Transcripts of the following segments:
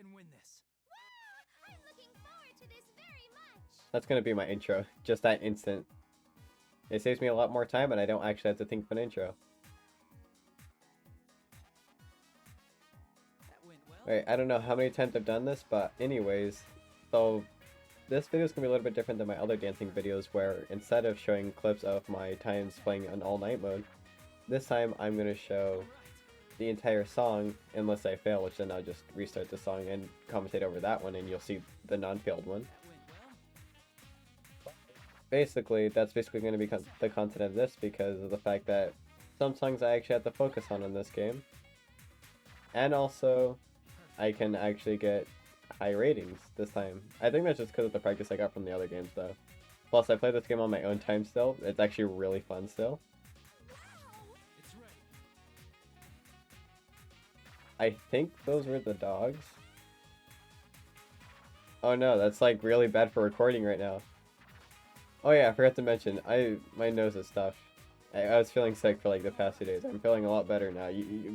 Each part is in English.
I'm looking forward to this very much. That's gonna be my intro. Just that instant. It saves me a lot more time and I don't actually have to think of an intro. Wait, I don't know how many times I've done this, but anyways, so this video is going to be a little bit different than my other dancing videos where instead of showing clips of my times playing an all-night mode, this time I'm going to show the entire song unless I fail, which then I'll just restart the song and commentate over that one and you'll see the non-failed one. Basically, that's basically going to be the content of this because of the fact that some songs I actually have to focus on in this game. And also, I can actually get high ratings this time. I think that's just because of the practice I got from the other games though. Plus I play this game on my own time still. It's actually really fun still. I think those were the dogs. Oh no, that's like really bad for recording right now. Oh yeah, I forgot to mention, my nose is stuffed. I was feeling sick for like the past 2 days. I'm feeling a lot better now.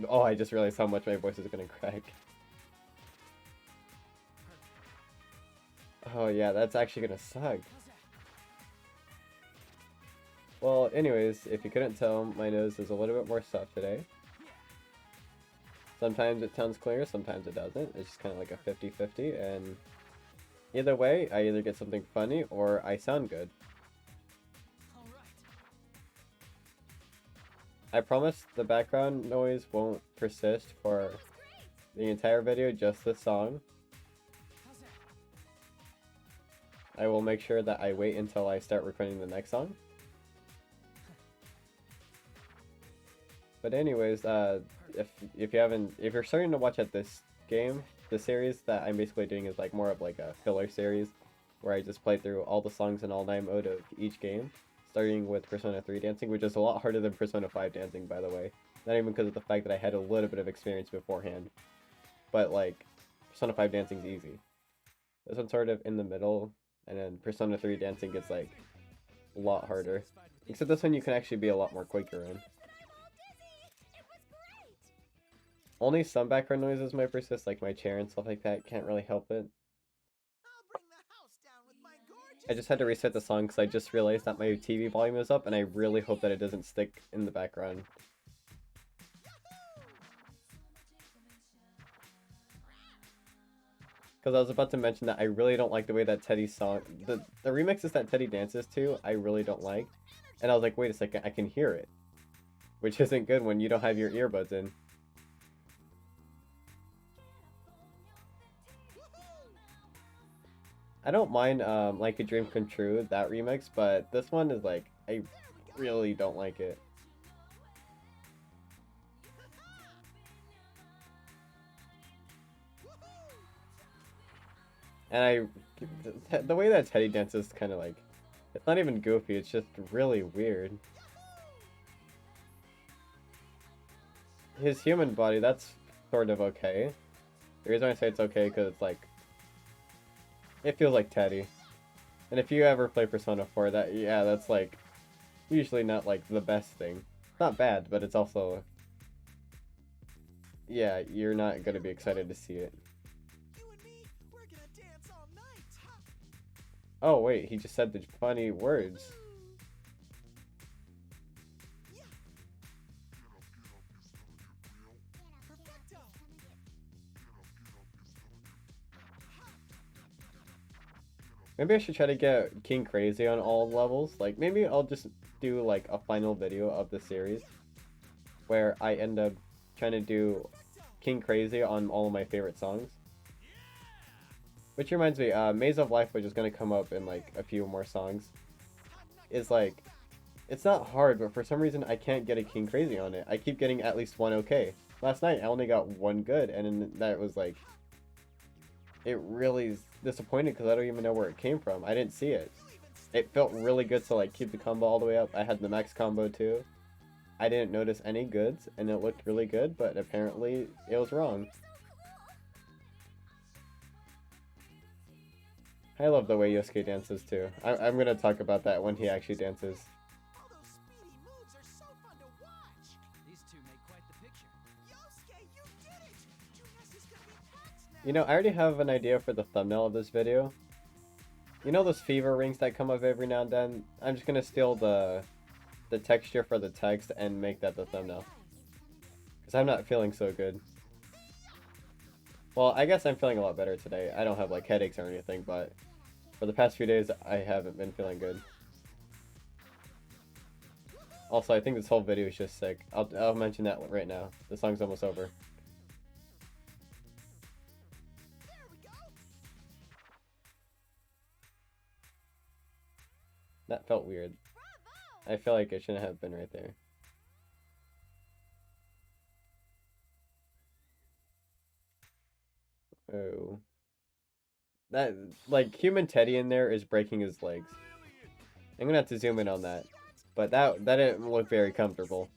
Oh, I just realized how much my voice is gonna crack. Oh yeah, that's actually gonna suck. Well, anyways, if you couldn't tell, my nose is a little bit more stuffed today. Sometimes it sounds clear, sometimes it doesn't. It's just kind of like a 50-50, and either way, I either get something funny or I sound good. I promise the background noise won't persist for the entire video, just this song. I will make sure that I wait until I start recording the next song. But anyways, if you're starting to watch at this game, the series that I'm basically doing is like more of like a filler series, where I just play through all the songs in all-night mode of each game, starting with Persona 3 dancing, which is a lot harder than Persona 5 dancing, by the way. Not even because of the fact that I had a little bit of experience beforehand, but like Persona 5 dancing's easy. This one's sort of in the middle. And then Persona 3 dancing gets like a lot harder. Except this one you can actually be a lot more quicker in. Only some background noises might persist, like my chair and stuff like that. Can't really help it. I just had to reset the song because I just realized that my TV volume is up and I really hope that it doesn't stick in the background. Because I was about to mention that I really don't like the way that Teddy's song, the remixes that Teddy dances to, I really don't like. And I was like, wait a second, I can hear it. Which isn't good when you don't have your earbuds in. I don't mind Like a Dream Come True, that remix, but this one is like, I really don't like it. And the way that Teddy dances is kind of like, it's not even goofy, it's just really weird. His human body, that's sort of okay. The reason I say it's okay because it's like, it feels like Teddy. And if you ever play Persona 4, that's like, usually not like the best thing. Not bad, but it's also, yeah, you're not gonna be excited to see it. Oh wait, he just said the funny words. Maybe I should try to get King Crazy on all levels. Like, maybe I'll just do like a final video of the series where I end up trying to do King Crazy on all of my favorite songs. Which reminds me, Maze of Life, which is going to come up in like a few more songs, is like, it's not hard, but for some reason I can't get a King Crazy on it. I keep getting at least one okay. Last night I only got one good, and then that was like, it really is disappointing because I don't even know where it came from. I didn't see it. It felt really good to like keep the combo all the way up. I had the max combo too. I didn't notice any goods, and it looked really good, but apparently it was wrong. I love the way Yosuke dances too. I'm gonna talk about that when he actually dances. You know, I already have an idea for the thumbnail of this video. You know those fever rings that come up every now and then? I'm just gonna steal the texture for the text and make that the thumbnail. Because I'm not feeling so good. Well, I guess I'm feeling a lot better today. I don't have like headaches or anything, but for the past few days I haven't been feeling good. Also, I think this whole video is just sick. I'll mention that right now. The song's almost over. That felt weird. I feel like it shouldn't have been right there. Oh. That, like, Human Teddy in there is breaking his legs. I'm gonna have to zoom in on that. But that didn't look very comfortable.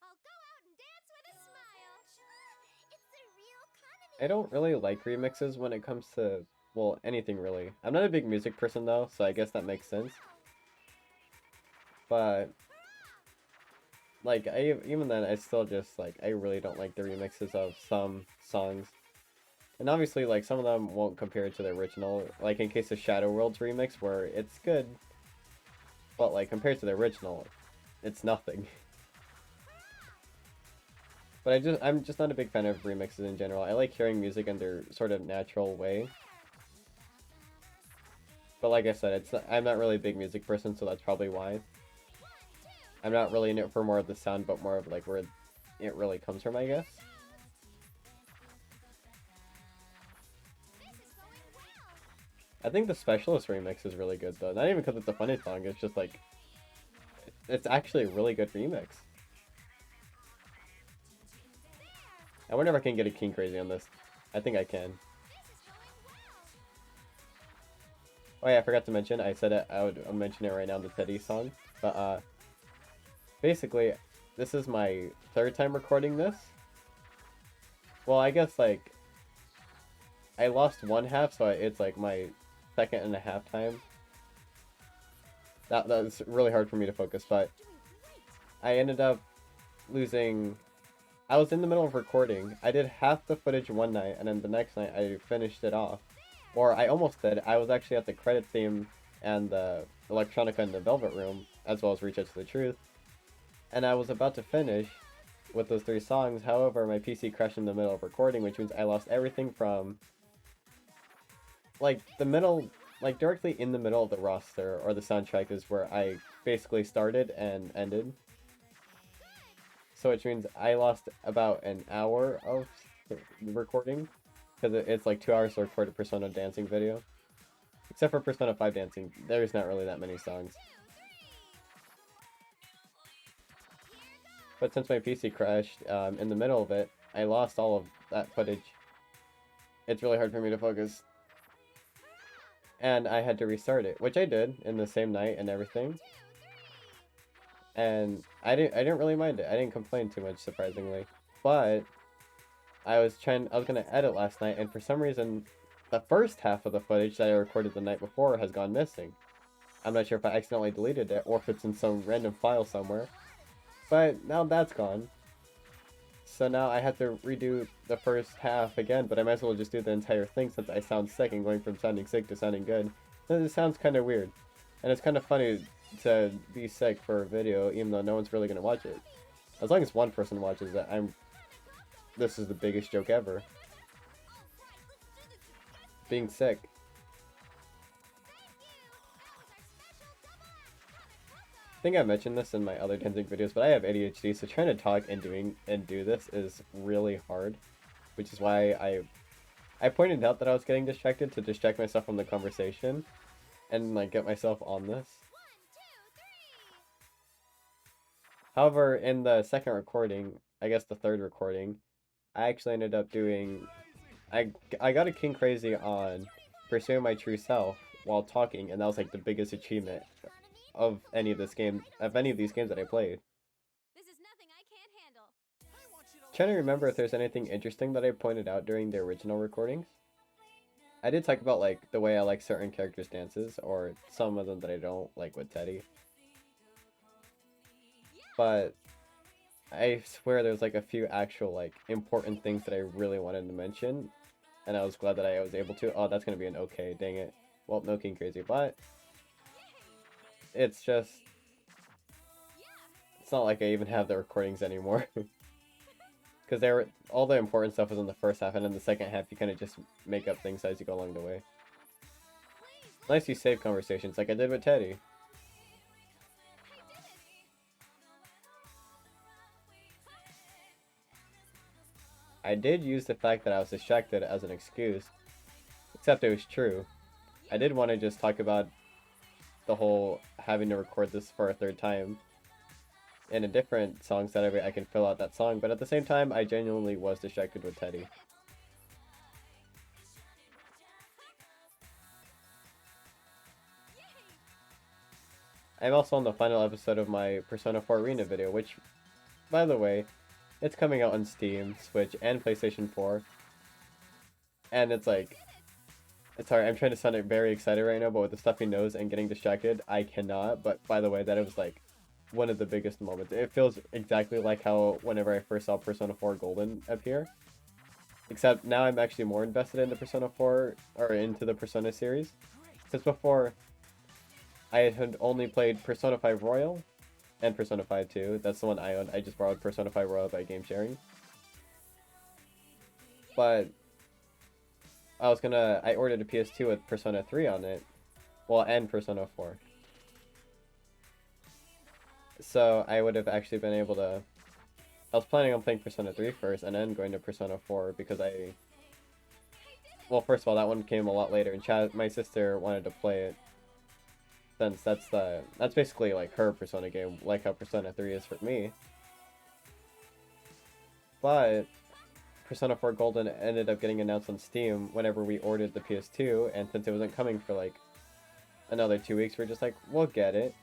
I'll go out and dance with a smile. It's the real I don't really like remixes when it comes to, well, anything really. I'm not a big music person though, so I guess that makes sense. But, like, even then, I still just, like, I really don't like the remixes of some songs. And obviously, like, some of them won't compare to the original. Like, in case of Shadow World's remix, where it's good. But, like, compared to the original, it's nothing. But I'm just not a big fan of remixes in general. I like hearing music in their sort of natural way. But like I said, I'm not really a big music person, so that's probably why. I'm not really in it for more of the sound, but more of like where it really comes from, I guess. I think the Specialist remix is really good though. Not even because it's a funny song, it's just like, it's actually a really good remix. I wonder if I can get a King Crazy on this. I think I can. Oh yeah, I forgot to mention, I said it, I'll mention it right now in the Teddy song. But basically, this is my third time recording this. Well, I guess like, I lost one half, so it's like my second and a half time. That was really hard for me to focus, but I ended up losing. I was in the middle of recording. I did half the footage one night, and then the next night I finished it off. Or I almost did. I was actually at the credit theme and the Electronica in the Velvet Room, as well as Reach Out to the Truth. And I was about to finish with those 3 songs. However, my PC crashed in the middle of recording, which means I lost everything from, like, the middle, like, directly in the middle of the roster, or the soundtrack, is where I basically started and ended. So which means I lost about an hour of recording, because it's like 2 hours to record a Persona dancing video. Except for Persona 5 dancing, there's not really that many songs. But since my PC crashed in the middle of it, I lost all of that footage. It's really hard for me to focus. And I had to restart it, which I did in the same night and everything. And I didn't really mind it. I didn't complain too much, surprisingly. But I was gonna edit last night, and for some reason the first half of the footage that I recorded the night before has gone missing. I'm not sure if I accidentally deleted it or if it's in some random file somewhere. But now that's gone. So now I have to redo the first half again, but I might as well just do the entire thing since I sound sick and going from sounding sick to sounding good. And it sounds kind of weird. And it's kind of funny to be sick for a video, even though no one's really going to watch it. As long as one person watches it, this is the biggest joke ever. Being sick. I think I mentioned this in my other dancing videos, but I have ADHD, so trying to talk and do this is really hard, which is why I pointed out that I was getting distracted to distract myself from the conversation and like get myself on this. However, in the second recording, I guess the third recording, I actually ended up doing, I got a King Crazy on Pursuing My True Self while talking, and that was like the biggest achievement of any of these games that I played. This is nothing I can't handle. Trying to remember if there's anything interesting that I pointed out during the original recordings. I did talk about like the way I like certain characters' dances, or some of them that I don't, like with Teddy. But I swear there's like a few actual like important things that I really wanted to mention, and I was glad that I was able to. Oh, that's gonna be an okay, dang it. Well, no King Crazy, but it's just, it's not like I even have the recordings anymore. Because all the important stuff was in the first half, and in the second half you kind of just make up things as you go along the way. Nice you save conversations like I did with Teddy. I did use the fact that I was distracted as an excuse, except it was true. I did want to just talk about the whole having to record this for a third time in a different song, so that I can fill out that song, but at the same time, I genuinely was distracted with Teddy. I'm also on the final episode of my Persona 4 Arena video, which, by the way, it's coming out on Steam, Switch, and PlayStation 4. And it's like, sorry, I'm trying to sound very excited right now, but with the stuffy nose and getting distracted, I cannot. But by the way, that was like one of the biggest moments. It feels exactly like how whenever I first saw Persona 4 Golden appear. Except now I'm actually more invested into Persona 4, or into the Persona series. Since before, I had only played Persona 5 Royal, and Persona 5 2. That's the one I owned. I just borrowed Persona 5 Royal by game sharing. But I ordered a PS2 with Persona 3 on it. Well, and Persona 4. So I would have actually been able to... I was planning on playing Persona 3 first, and then going to Persona 4, because well, first of all, that one came a lot later, and my sister wanted to play it. Since that's basically like her Persona game, like how Persona 3 is for me. But Persona 4 Golden ended up getting announced on Steam whenever we ordered the PS2, and since it wasn't coming for like another 2 weeks, we're just like, we'll get it.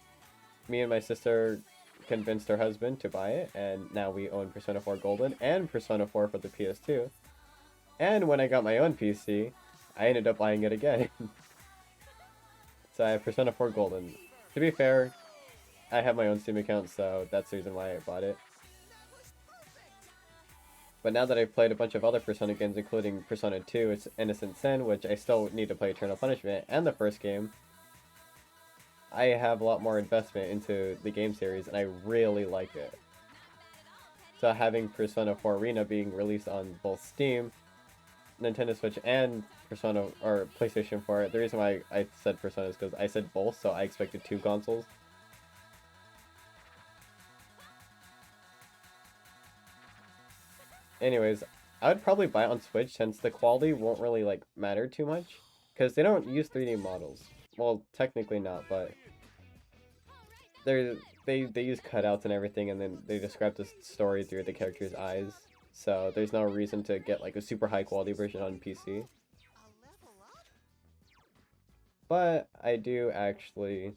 Me and my sister convinced her husband to buy it, and now we own Persona 4 Golden and Persona 4 for the PS2. And when I got my own PC, I ended up buying it again. So I have Persona 4 Golden. To be fair, I have my own Steam account, so that's the reason why I bought it. But now that I've played a bunch of other Persona games, including Persona 2, it's Innocent Sin, which I still need to play Eternal Punishment, and the first game, I have a lot more investment into the game series, and I really like it. So having Persona 4 Arena being released on both Steam, Nintendo Switch, and Persona or PlayStation 4. The reason why I said Persona is because I said both, so I expected 2 consoles. Anyways, I would probably buy it on Switch since the quality won't really like matter too much, because they don't use 3D models. Well, technically not, but they use cutouts and everything, and then they describe the story through the character's eyes. So there's no reason to get like a super high quality version on PC. But I do actually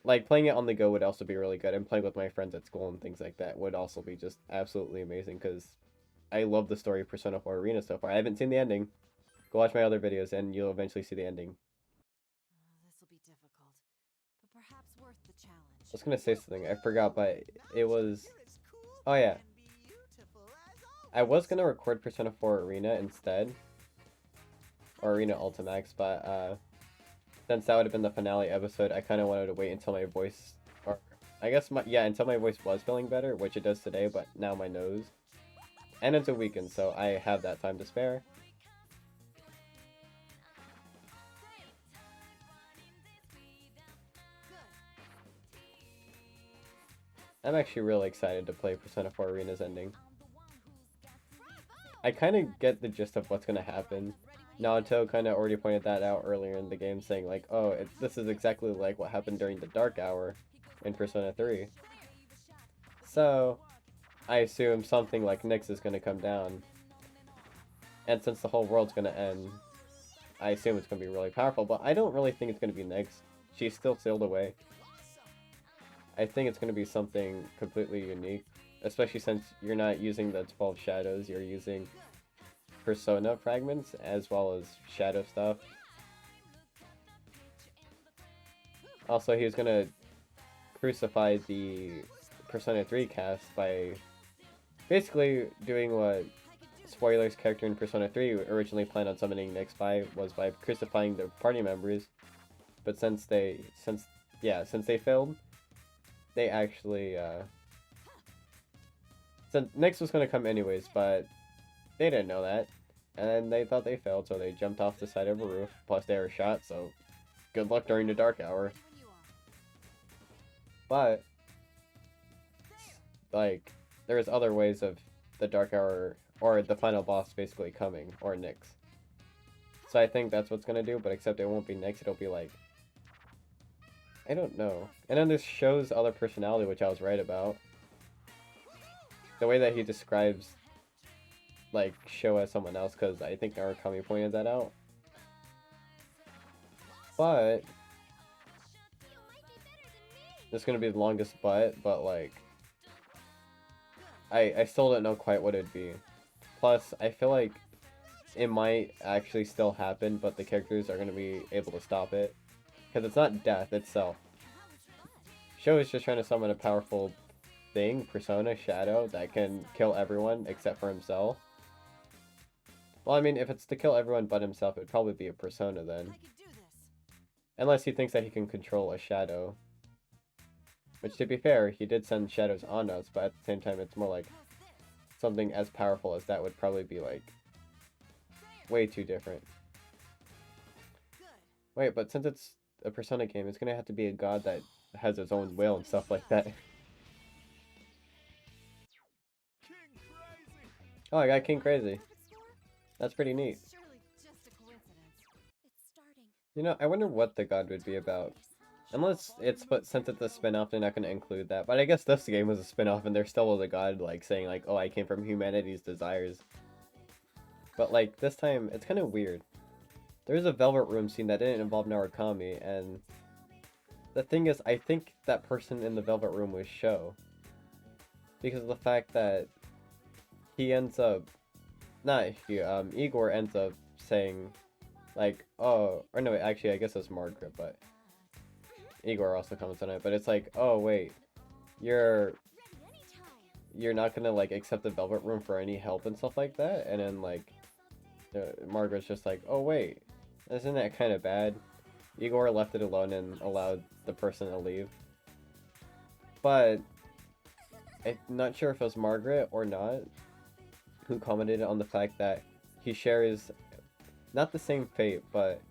like playing it on the go would also be really good, and playing with my friends at school and things like that would also be just absolutely amazing, because I love the story of Persona 4 Arena so far. I haven't seen the ending. Go watch my other videos and you'll eventually see the ending. This will be difficult, but perhaps worth the challenge. I was gonna say something, I forgot, but it was... Oh yeah. I was gonna record Persona 4 Arena instead. Or Arena Ultimax, but since that would have been the finale episode, I kind of wanted to wait until my voice... Or, I guess, until my voice was feeling better, which it does today, but now my nose. And it's a weekend, so I have that time to spare. I'm actually really excited to play Persona 4 Arena's ending. I kind of get the gist of what's going to happen. Naoto kind of already pointed that out earlier in the game, saying like, oh, this is exactly like what happened during the Dark Hour in Persona 3. So, I assume something like Nyx is going to come down. And since the whole world's going to end, I assume it's going to be really powerful, but I don't really think it's going to be Nyx. She's still sealed away. I think it's going to be something completely unique, especially since you're not using the 12 shadows, you're using Persona fragments as well as shadow stuff. Also, he was going to crucify the Persona 3 cast by basically doing what Spoiler's character in Persona 3 originally planned on summoning Nyx by, was by crucifying the party members. But since they failed, they actually since Nyx was gonna come anyways, but they didn't know that, and they thought they failed, so they jumped off the side of a roof. Plus, they were shot, so good luck during the dark hour. But like, there's other ways of the dark hour or the final boss basically coming, or Nyx. So I think that's what's gonna do, but except it won't be Nyx, it'll be like, I don't know. And then this shows other personality, which I was right about. The way that he describes, like, Sho as someone else, because I think Narukami pointed that out. But this is gonna be the longest but like, I still don't know quite what it'd be. Plus, I feel like it might actually still happen, but the characters are gonna be able to stop it. Because it's not death itself. Sho is just trying to summon a powerful thing, persona, shadow, that can kill everyone except for himself. Well, I mean, if it's to kill everyone but himself, it'd probably be a persona then. Unless he thinks that he can control a shadow. Which, to be fair, he did send shadows on us, but at the same time, it's more like something as powerful as that would probably be, like, way too different. Wait, but since it's a Persona game, it's gonna have to be a god that has its own will and stuff like that. Oh, I got King Crazy. That's pretty neat. You know, I wonder what the god would be about. Unless it's, but since it's a spin-off, they're not gonna include that. But I guess this game was a spin-off and there still was a god, like, saying, like, oh, I came from humanity's desires. But, like, this time, it's kind of weird. There's a Velvet Room scene that didn't involve Narukami, and the thing is, I think that person in the Velvet Room was Sho. Because of the fact that he ends up, Igor ends up saying, like, oh, or no, actually, I guess it's Margaret, but Igor also comments on it, but it's like, oh, wait, you're not gonna, like, accept the Velvet Room for any help and stuff like that? And then, like, Margaret's just like, oh, wait, isn't that kind of bad? Igor left it alone and allowed the person to leave. But I'm not sure if it was Margaret or not who commented on the fact that he shares not the same fate, but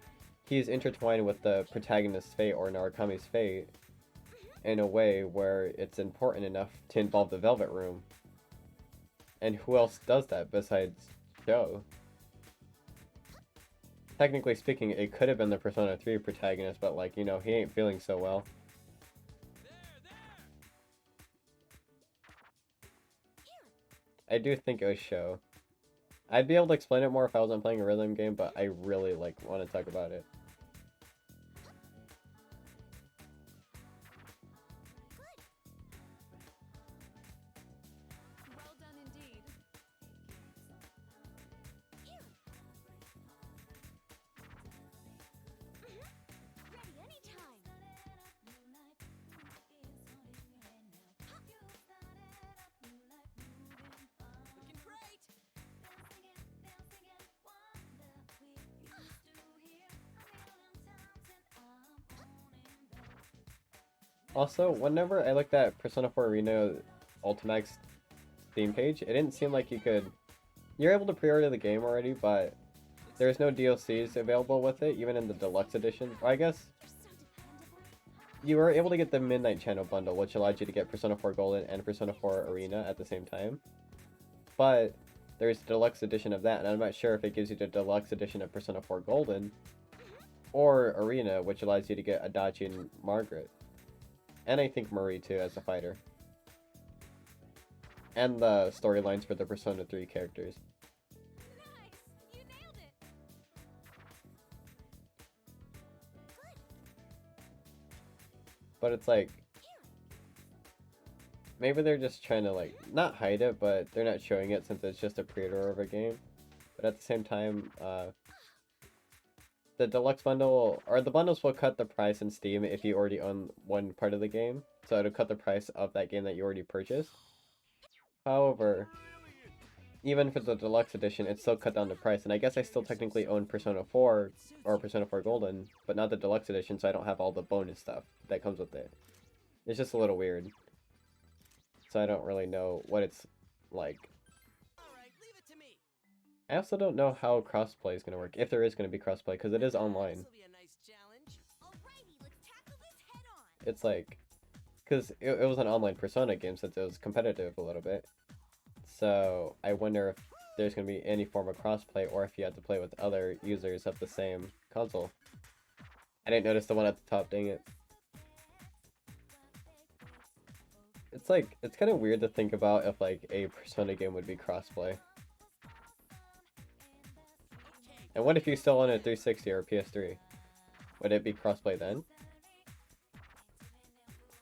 he's intertwined with the protagonist's fate or Narukami's fate in a way where it's important enough to involve the Velvet Room. And who else does that besides Sho? Technically speaking, it could have been the Persona 3 protagonist, but, like, you know, he ain't feeling so well. I do think it was Sho. I'd be able to explain it more if I wasn't playing a rhythm game, but I really, like, want to talk about it. Well done indeed. Ready anytime. Looking great. Also, whenever I looked at Persona 4 Arena Ultimax Steam page, it didn't seem like you could... You're able to pre-order the game already, but there's no DLCs available with it, even in the deluxe edition. Or I guess you were able to get the Midnight Channel bundle, which allowed you to get Persona 4 Golden and Persona 4 Arena at the same time. But there's the deluxe edition of that, and I'm not sure if it gives you the deluxe edition of Persona 4 Golden or Arena, which allows you to get Adachi and Margaret. And I think Marie too, as a fighter. And the storylines for the Persona 3 characters. Nice! You nailed it! But it's like, maybe they're just trying to, like, not hide it, but they're not showing it since it's just a pre-order of a game. But at the same time, the deluxe bundle, or the bundles will cut the price in Steam if you already own one part of the game. So it'll cut the price of that game that you already purchased. However, even for the deluxe edition, it's still cut down the price. And I guess I still technically own Persona 4 or Persona 4 Golden, but not the deluxe edition, so I don't have all the bonus stuff that comes with it. It's just a little weird. So I don't really know what it's like. I also don't know how crossplay is going to work, if there is going to be crossplay, because it is online. It's like, because it was an online Persona game since it was competitive a little bit. So I wonder if there's going to be any form of crossplay, or if you have to play with other users of the same console. I didn't notice the one at the top, dang it. It's like, it's kind of weird to think about if like a Persona game would be crossplay. And what if you still own a 360 or a PS3? Would it be crossplay then?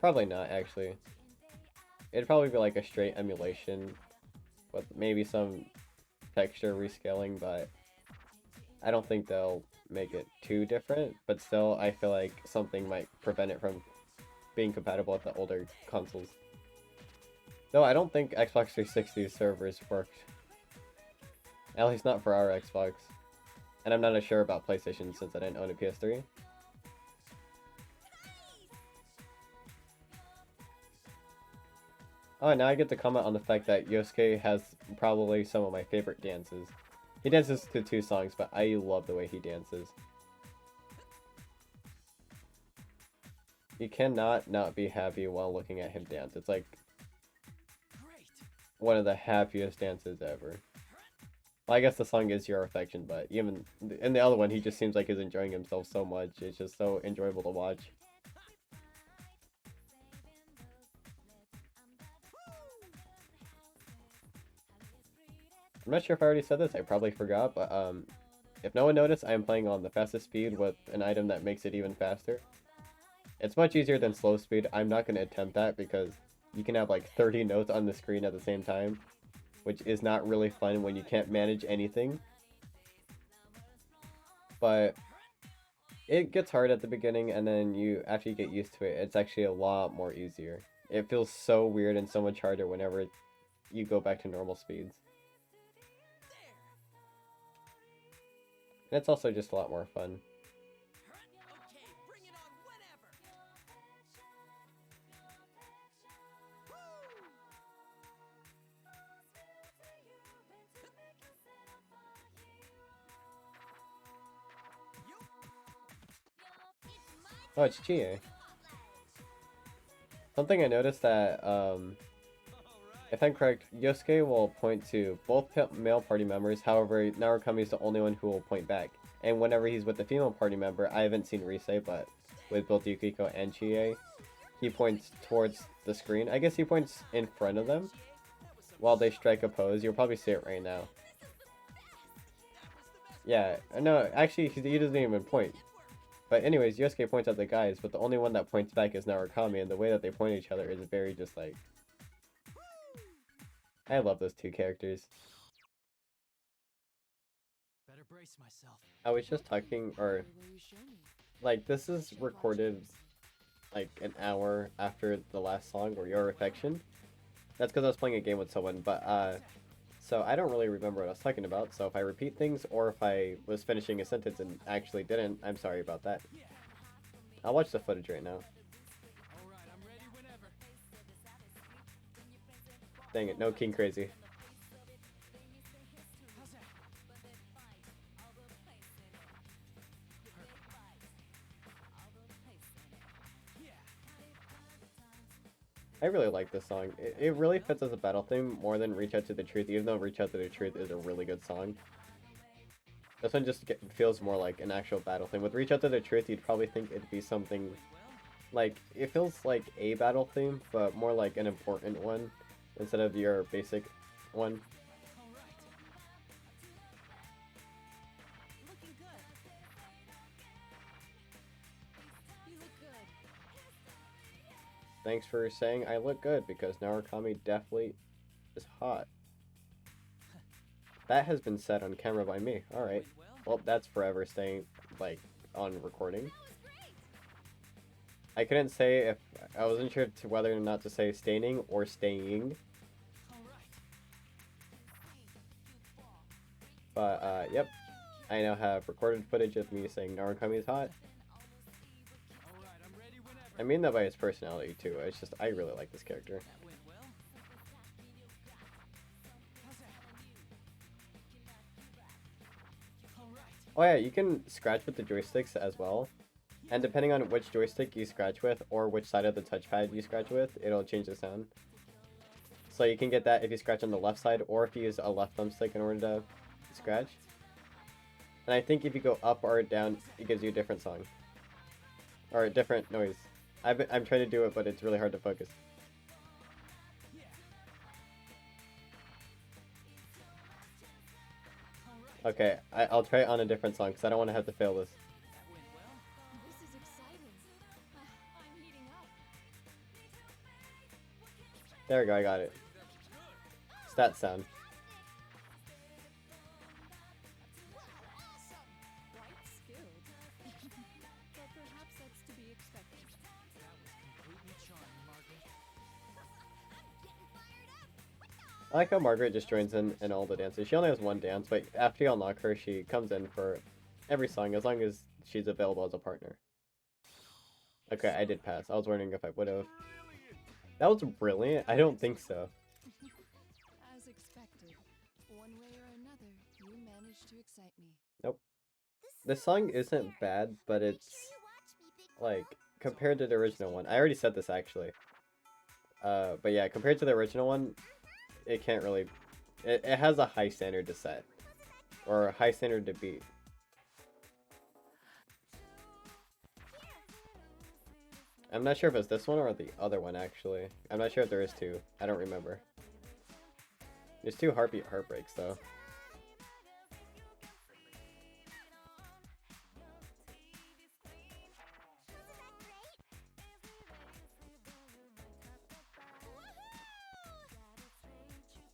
Probably not, actually. It'd probably be like a straight emulation with maybe some texture rescaling, but I don't think they'll make it too different. But still, I feel like something might prevent it from being compatible with the older consoles. Though I don't think Xbox 360 servers worked. At least not for our Xbox. And I'm not as sure about PlayStation since I didn't own a PS3. Oh, and now I get to comment on the fact that Yosuke has probably some of my favorite dances. He dances to 2 songs, but I love the way he dances. You cannot not be happy while looking at him dance. It's like one of the happiest dances ever. Well, I guess the song is Your Affection, but even in the other one, he just seems like he's enjoying himself so much. It's just so enjoyable to watch. I'm not sure if I already said this, I probably forgot, but if no one noticed, I am playing on the fastest speed with an item that makes it even faster. It's much easier than slow speed. I'm not going to attempt that because you can have like 30 notes on the screen at the same time, which is not really fun when you can't manage anything. But it gets hard at the beginning, and then after you get used to it, it's actually a lot more easier. It feels so weird and so much harder whenever you go back to normal speeds. And it's also just a lot more fun. Oh, it's Chie. Something I noticed that, if I'm correct, Yosuke will point to both male party members, however, Narukami is the only one who will point back. And whenever he's with the female party member, I haven't seen Rise, but with both Yukiko and Chie, he points towards the screen. I guess he points in front of them while they strike a pose. You'll probably see it right now. Yeah, no, actually, he doesn't even point. But anyways, Yosuke points at the guys, but the only one that points back is Narukami, and the way that they point at each other is very just like... I love those 2 characters. Better brace myself. I was just talking, or... like, this is recorded like an hour after the last song, or Your Affection. That's because I was playing a game with someone, but so I don't really remember what I was talking about, so if I repeat things, or if I was finishing a sentence and actually didn't, I'm sorry about that. I'll watch the footage right now. Alright, I'm ready whenever. Dang it, no King Crazy. How's that? Yeah. I really like this song. It really fits as a battle theme more than Reach Out to the Truth, even though Reach Out to the Truth is a really good song. This one just feels more like an actual battle theme. With Reach Out to the Truth, you'd probably think it'd be something like, it feels like a battle theme, but more like an important one instead of your basic one. Looking good. You look good. Thanks for saying I look good, because Narukami definitely is hot. That has been said on camera by me. Alright. Well, that's forever staying, like, on recording. I couldn't say if... I wasn't sure to whether or not to say staining or staying. But, yep. I now have recorded footage of me saying Narukami is hot. I mean that by his personality, too. It's just, I really like this character. Oh yeah, you can scratch with the joysticks as well. And depending on which joystick you scratch with, or which side of the touchpad you scratch with, it'll change the sound. So you can get that if you scratch on the left side, or if you use a left thumbstick in order to scratch. And I think if you go up or down, it gives you a different song. Or a different noise. I'm trying to do it, but it's really hard to focus. Okay, I'll try it on a different song, because I don't want to have to fail this. This is exciting. I'm heating up. There we go, I got it. It's that sound. Quite skilled. But perhaps that's to be expected. That was completely charming, Margaret. I like how Margaret just joins in all the dances. She only has one dance, but after you unlock her, she comes in for every song, as long as she's available as a partner. Okay, I did pass. I was wondering if I would've. That was brilliant? I don't think so. As expected. One way or another, you managed to excite me. Nope. This song isn't bad, but it's, like, compared to the original one. I already said this, actually. But yeah, compared to the original one, it can't really... It has a high standard to set. Or a high standard to beat. I'm not sure if it's this one or the other one, actually. I'm not sure if there is two. I don't remember. There's two Heartbeat Heartbreaks, though.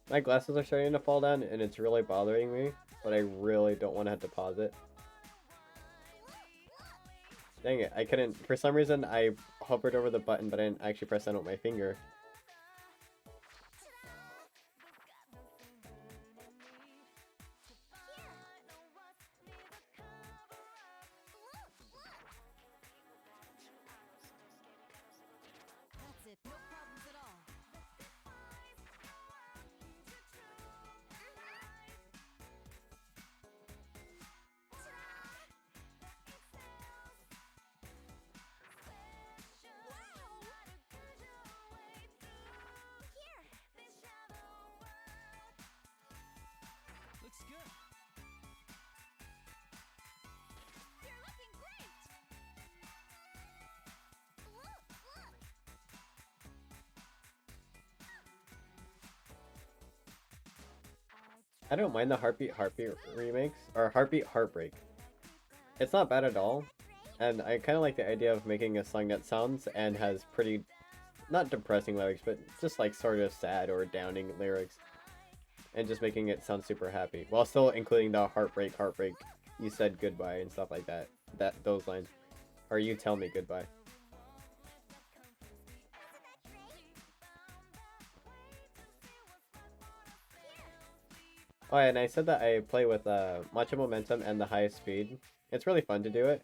My glasses are starting to fall down, and it's really bothering me, but I really don't want to have to pause it. Dang it, I couldn't, for some reason I hovered over the button, but I didn't actually press down with my finger. That's it. No problems at all. Looks good. You're looking great! I don't mind the Heartbeat remakes, or Heartbeat Heartbreak. It's not bad at all, and I kind of like the idea of making a song that sounds and has pretty, not depressing lyrics, but just like sort of sad or downing lyrics. And just making it sound super happy, while still including the heartbreak, you said goodbye and stuff like that. Those lines. Or you tell me goodbye. Oh, and I said that I play with Matcha Momentum and the highest speed. It's really fun to do it.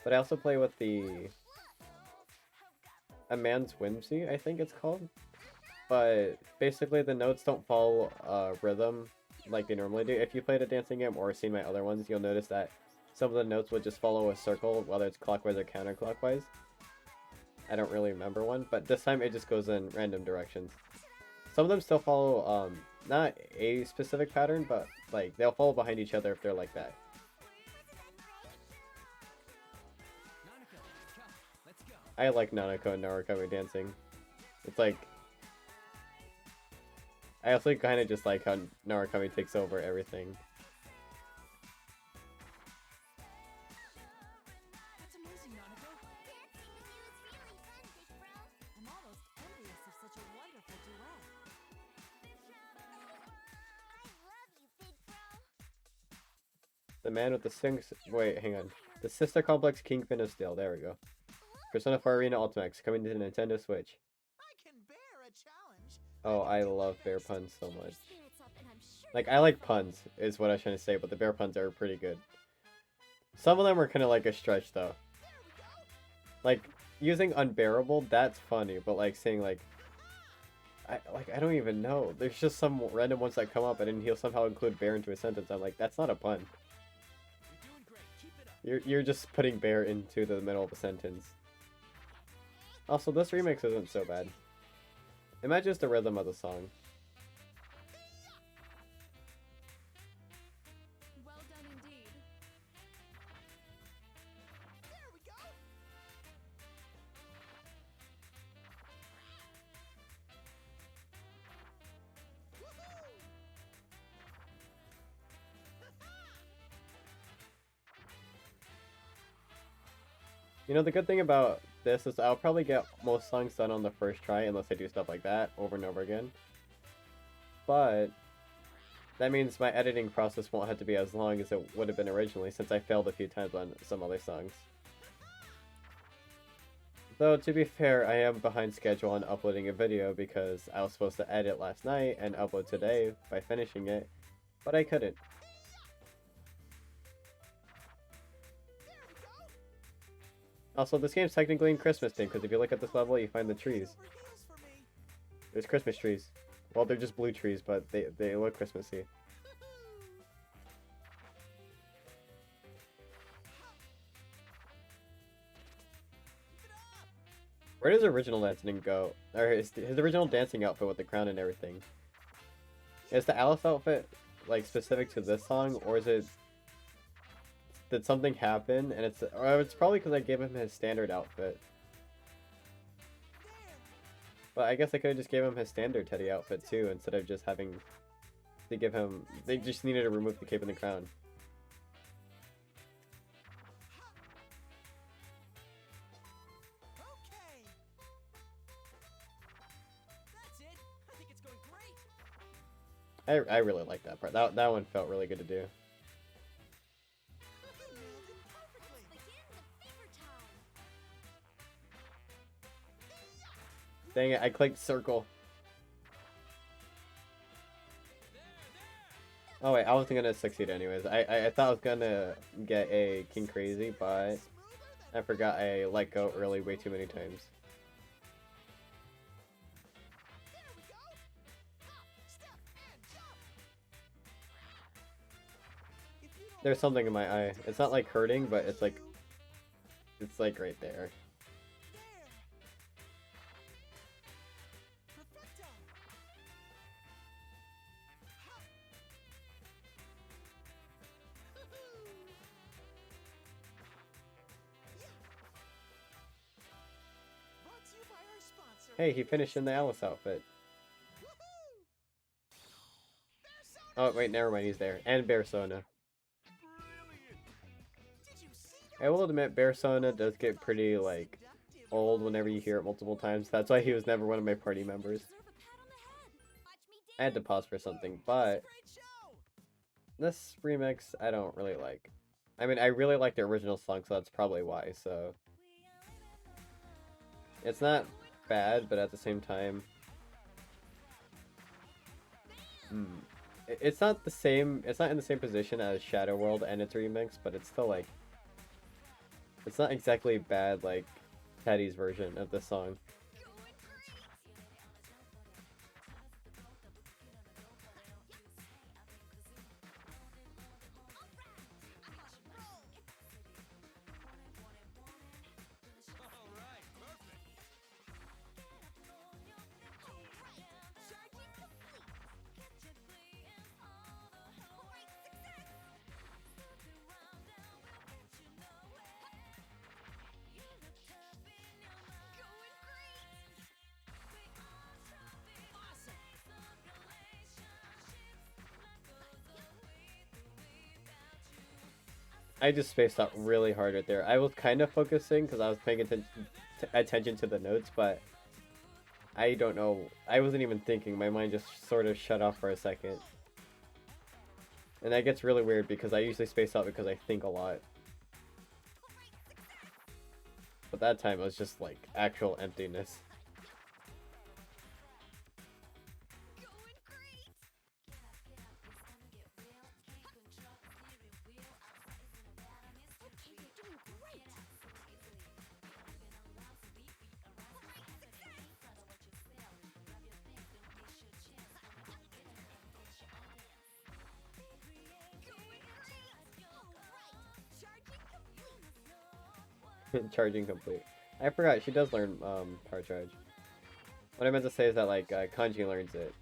But I also play with the... A Man's Whimsy, I think it's called. But basically the notes don't follow rhythm like they normally do. If you played a dancing game or seen my other ones, you'll notice that some of the notes would just follow a circle, whether it's clockwise or counterclockwise. I don't really remember one, but this time it just goes in random directions. Some of them still follow, not a specific pattern, but like they'll follow behind each other if they're like that. Nanako, come, let's go. I like Nanako and Narukami dancing. It's like... I also kind of just like how Narukami takes over everything. That's amazing, Nanako. Dancing with you is really fun, big bro. I'm almost envious of such a wonderful duet. I love you, big bro. The man with the wait, hang on. The sister complex Kingpin of Steel. There we go. Persona 4 Arena Ultimax coming to the Nintendo Switch. I can bear a challenge. Oh, I love bear puns so much. Spirits up, and I'm sure Like, I like puns, is what I was trying to say, but the bear puns are pretty good. Some of them are kind of like a stretch, though. Like, using unbearable, that's funny, but like saying like, I don't even know. There's just some random ones that come up, and then he'll somehow include bear into a sentence. I'm like, that's not a pun. You're doing great. Keep it up. You're just putting bear into the middle of a sentence. Also, this remix isn't so bad. It might just the rhythm of the song. Well done indeed. There we go. Woohoo! You know, the good thing about this is I'll probably get most songs done on the first try unless I do stuff like that over and over again. But that means my editing process won't have to be as long as it would have been originally since I failed a few times on some other songs. Though, to be fair, I am behind schedule on uploading a video because I was supposed to edit last night and upload today by finishing it, but I couldn't. Also, this game's technically in Christmas theme, because if you look at this level, you find the trees. Over heels for me. There's Christmas trees. Well, they're just blue trees, but they look Christmassy. Where does original dancing go? Or his original dancing outfit with the crown and everything? Is the Alice outfit, like, specific to this song, or is it... Did something happen, and it's probably because I gave him his standard outfit. But I guess I could have just gave him his standard Teddy outfit too, instead of just having to give him... They just needed to remove the cape and the crown. Okay. That's it. I think it's going great. I really like that part. That one felt really good to do. Nailed it perfectly. begin the fever time. Dang it, I clicked circle. Oh wait, I wasn't gonna succeed anyways. I thought I was gonna get a King Crazy, but I forgot I let go early way too many times. There we go. Hop, step, and jump. If you don't There's something in my eye. It's not like hurting, but it's like right there. there. Perfecto. Hop. Woohoo. Yeah. Brought to you by our sponsor. Hey, he finished in the Alice outfit. Woohoo. There's Oh wait, never mind, he's there. And Bearsona. Brilliant. Did you see that? I will admit, Bearsona does get pretty, like, Seductive. old whenever you hear it multiple times. That's why he was never one of my party members. Deserve a pat on the head. Watch me dance. I had to pause for something, but Great show. this remix I don't really like. I mean, I really like the original song, so that's probably why, so... It's not bad, but at the same time... It's not the same, it's not in the same position as Shadow World and its remix, but it's still like... It's not exactly bad like Teddy's version of the song. All right, perfect. I just spaced out really hard right there. I was kind of focusing because I was paying attention to the notes, but I don't know. I wasn't even thinking. My mind just sort of shut off for a second. And that gets really weird because I usually space out because I think a lot. But that time it was just like actual emptiness. Going great. Okay, you're doing great. Going great. All right. Charging complete. Charging complete. I forgot, she does learn power charge. What I meant to say is that like Kanji learns it.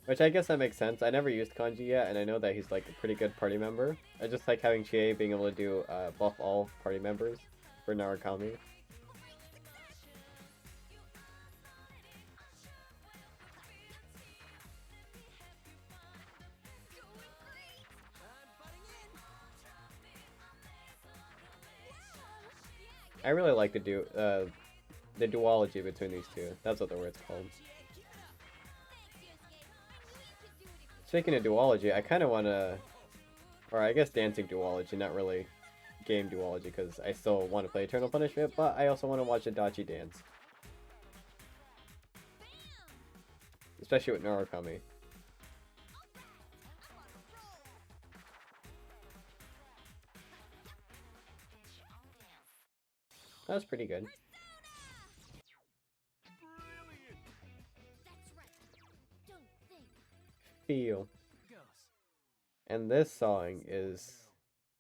Which I guess that makes sense. I never used Kanji yet, and I know that he's like a pretty good party member. I just like having Chie being able to do buff all party members for Narukami. Going great. I'm butting in. I really like the duology between these two. That's what the word's called. Speaking of duology, I kind of want to, or I guess dancing duology, not really game duology, because I still want to play Eternal Punishment, but I also want to watch Adachi dance. Especially with Narukami. That was pretty good. Brilliant. That's right. Don't think. Feel. Goes. And this song is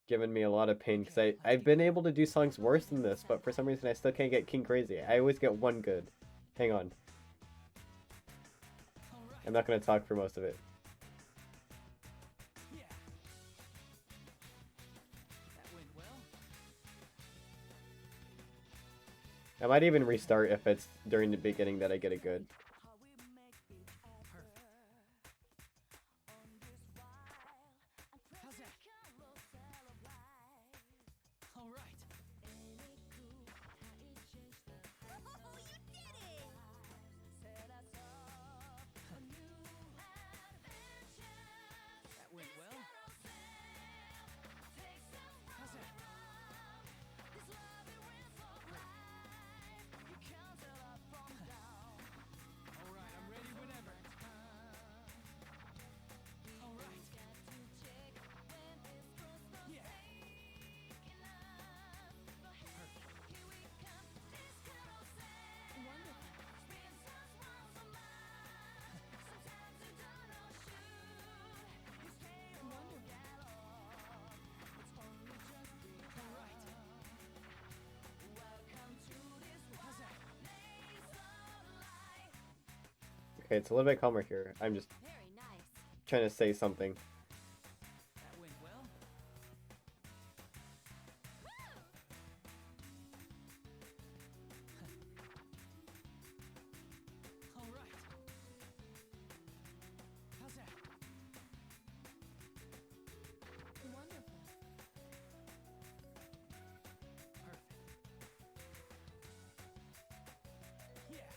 giving me a lot of pain because I've been able to do songs worse than this, but for some reason I still can't get King Crazy. I always get one good. Hang on. All right. I'm not going to talk for most of it. Yeah. That went well. I might even restart if it's during the beginning that I get a good. Perfect. How's that? All right. Oh, you did it! That went well. How's that? All right, I'm ready whenever. All right. Yeah. All right. How's that? Okay, it's a little bit calmer here. I'm just Very nice. trying to say something. That went well. All right. How's that? Wonderful. Perfect. Yeah.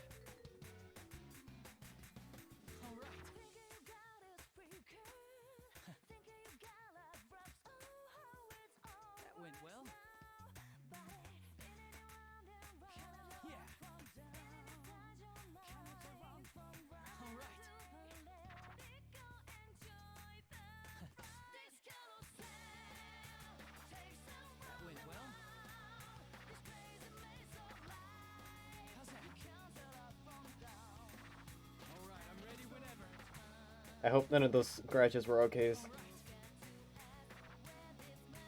All right. That went well. Yeah. All right. That went well. How's that? All right, I'm ready whenever. I hope none of those scratches were okays. All right.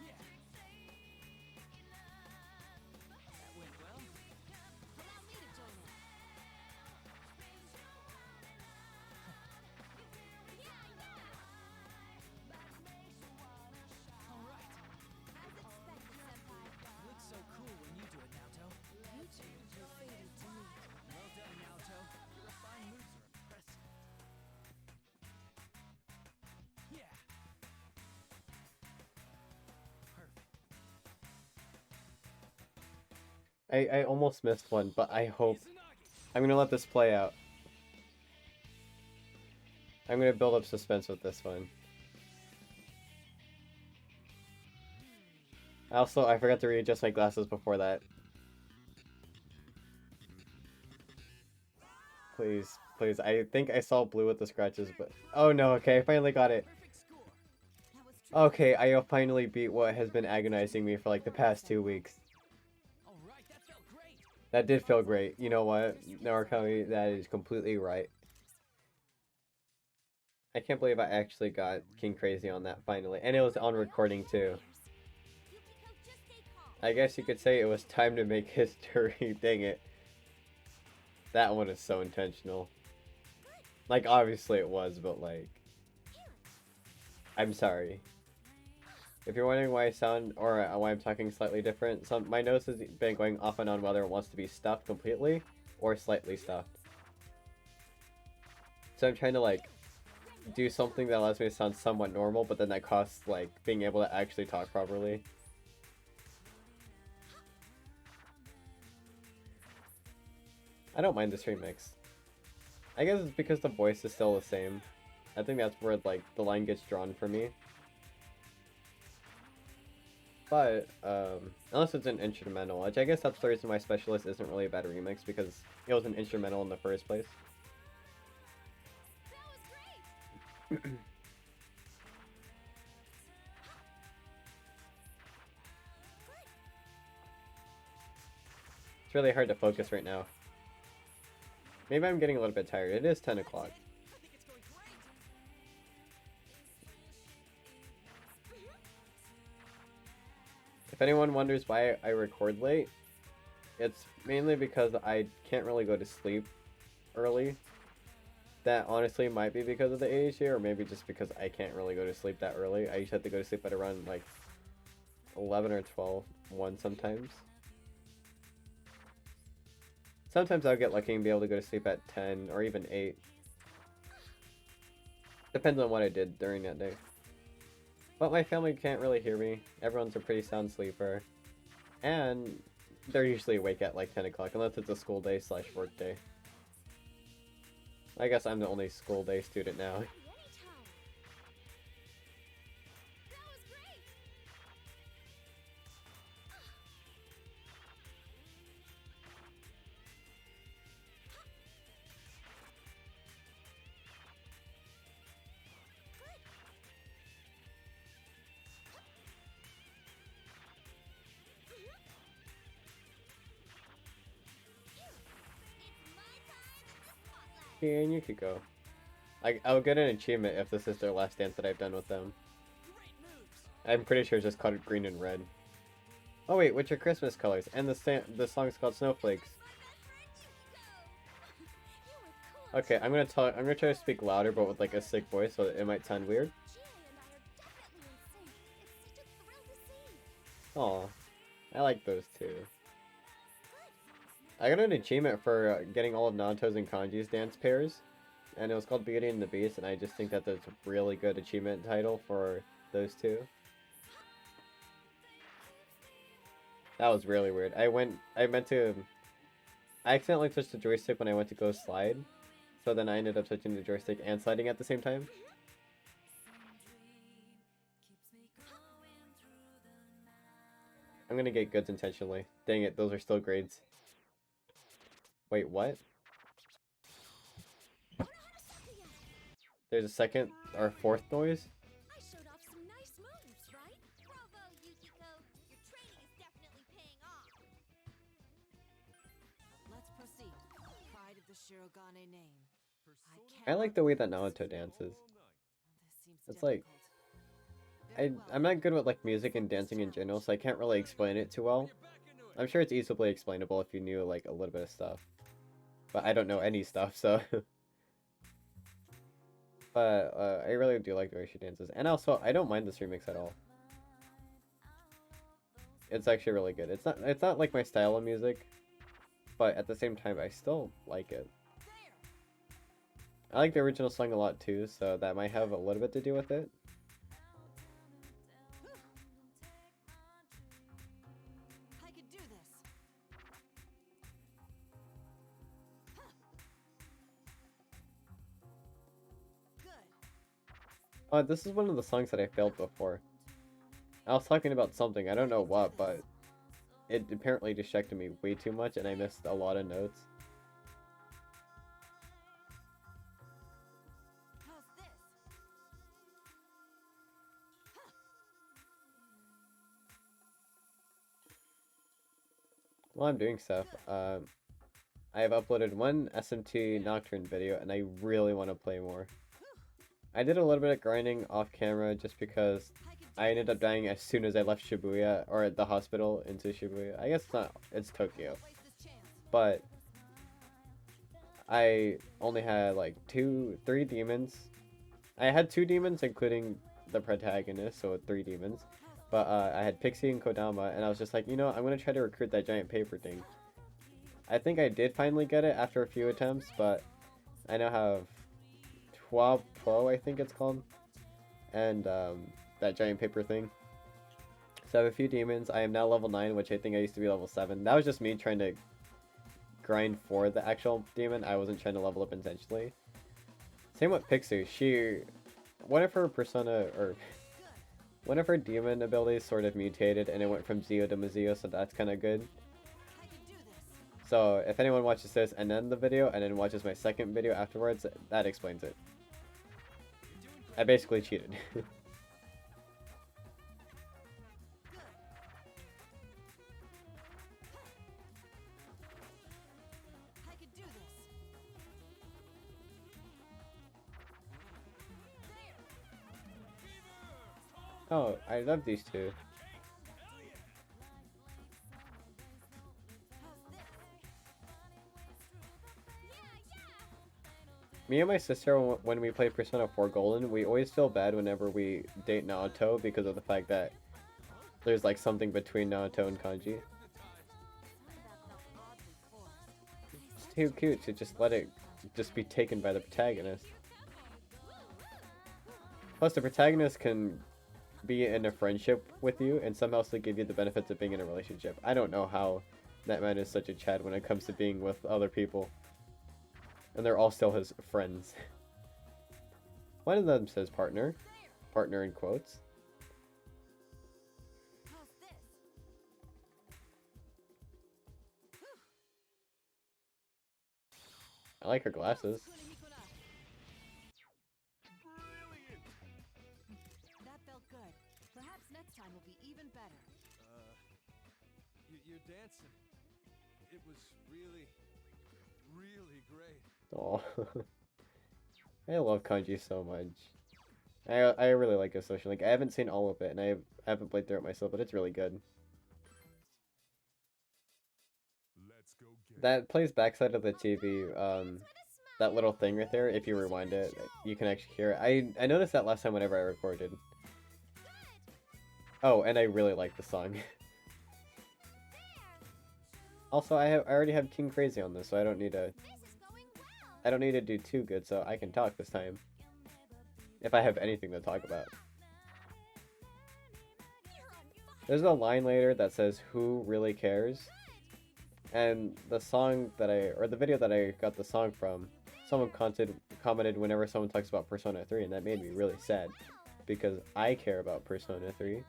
Yeah. That went well. Allow me to join in. All right. As expected, Senpai. You look so cool when you do it, Naoto. You two were fated to meet. Well done, Naoto. Your refined moves are impressive. Yeah. Perfect. I almost missed one, but I hope... Izanagi. I'm gonna let this play out. I'm gonna build up suspense with this one. Also, I forgot to readjust my glasses before that. Please, please. I think I saw blue with the scratches, but... Oh no, okay, I finally got it. Perfect score. That was truly Okay, I finally beat what has been agonizing me for like the past 2 weeks. all right. That felt great. That did feel great. You know what, Narukami, that is completely right. I can't believe I actually got King Crazy on that finally. And it was on recording too. Yukiko, just stay calm. I guess you could say it was time to make history. Dang it. That one is so intentional. Like, obviously it was, but like... I'm sorry. If you're wondering why I sound, or why I'm talking slightly different, my nose has been going off and on whether it wants to be stuffed completely, or slightly stuffed. So I'm trying to like, do something that allows me to sound somewhat normal, but then that costs like, being able to actually talk properly. I don't mind this remix. I guess it's because the voice is still the same. I think that's where like the line gets drawn for me. But unless it's an instrumental, which I guess that's the reason why Specialist isn't really a bad remix, because it was an instrumental in the first place. That was great. It's really hard to focus right now. Maybe I'm getting a little bit tired. It is 10 o'clock. I think it's going great. If anyone wonders why I record late, it's mainly because I can't really go to sleep early. That honestly might be because of the ADHD, or maybe just because I can't really go to sleep that early. I used to have to go to sleep at around like 11 or 12, 1 sometimes. Sometimes I'll get lucky and be able to go to sleep at 10 or even 8. Depends on what I did during that day. But my family can't really hear me. Everyone's a pretty sound sleeper. And they're usually awake at like 10 o'clock, unless it's a school day / work day. I guess I'm the only school day student now. Ready anytime. That was great. It's my time in the spotlight. Here and Yukiko. I'll get an achievement if this is their last dance that I've done with them. Great moves. I'm pretty sure it's just called green and red. Oh wait, which are Christmas colors? And the song's called Snowflakes. My best friend, Yukiko. You were cool. Okay, I'm gonna try to speak louder, but with like a sick voice, so that it might sound weird. Gia and I are definitely in sync. It's such a thrill to see. Aw, I like those two. I got an achievement for getting all of Naruto's and Kanji's dance pairs, and it was called Beauty and the Beast, and I just think that that's a really good achievement title for those two. That was really weird. I accidentally touched the joystick when I went to go slide, so then I ended up touching the joystick and sliding at the same time. I'm gonna get goods intentionally. Dang it, those are still grades. Wait, what? There's a second or fourth noise? I showed off some nice moves, right? Bravo, Yukiko. Your training is definitely paying off. Let's proceed. Pride of the Shirogane name. I like the way that Naruto dances. This seems It's like- difficult. I'm not good with like music and dancing in general, so I can't really explain it too well. I'm sure it's easily explainable if you knew like a little bit of stuff. But I don't know any stuff, so... But I really do like the way she dances. And also, I don't mind this remix at all. It's actually really good. It's not like my style of music, but at the same time, I still like it. I like the original song a lot too, so that might have a little bit to do with it. I could do this. Good. This is one of the songs that I failed before. I was talking about something, I don't know what, but it apparently distracted me way too much and I missed a lot of notes. How's this? While I'm doing stuff, I have uploaded one SMT Nocturne video and I really want to play more. I did a little bit of grinding off camera just because I ended up dying as soon as I left Shibuya, or the hospital into Shibuya. I guess it's not, it's Tokyo. But I only had like 3 demons. I had 2 demons including the protagonist, so 3 demons. But I had Pixie and Kodama, and I was just like, you know, I'm going to try to recruit that giant paper thing. I think I did finally get it after a few attempts, but I now have Pro, I think it's called, and that giant paper thing. So I have a few demons. I am now level 9, which I think I used to be level 7. That was just me trying to grind for the actual demon. I wasn't trying to level up intentionally. Same with Pixie. One of her persona, or one of her demon abilities sort of mutated, and it went from Zio to Mazio, so that's kind of good. I can do this. So if anyone watches this and then the video, and then watches my second video afterwards, that explains it. I basically cheated. I can do this. Oh, I love these two. Me and my sister, when we play Persona 4 Golden, we always feel bad whenever we date Naoto because of the fact that there's like something between Naoto and Kanji. It's too cute to just let it just be taken by the protagonist. Plus, the protagonist can be in a friendship with you and somehow still give you the benefits of being in a relationship. I don't know how that man is such a Chad when it comes to being with other people. And they're all still his friends. One of them says partner. Partner in quotes. How's this? I like her glasses. That felt good. Perhaps next time will be even better. You're dancing. It was really, really great. Oh, I love Kanji so much. I really like his social link. I haven't seen all of it, and I haven't played through it myself, but it's really good. Let's go get That plays backside of the TV. That little thing right there. If you rewind it, you can actually hear it. I noticed that last time whenever I recorded. Oh, and I really like the song. Also, I already have King Crazy on this, so I don't need to. I don't need to do too good, so I can talk this time. If I have anything to talk about. There's a line later that says, "Who really cares?" And the song that or the video that I got the song from, someone commented whenever someone talks about Persona 3, and that made me really sad. Because I care about Persona 3.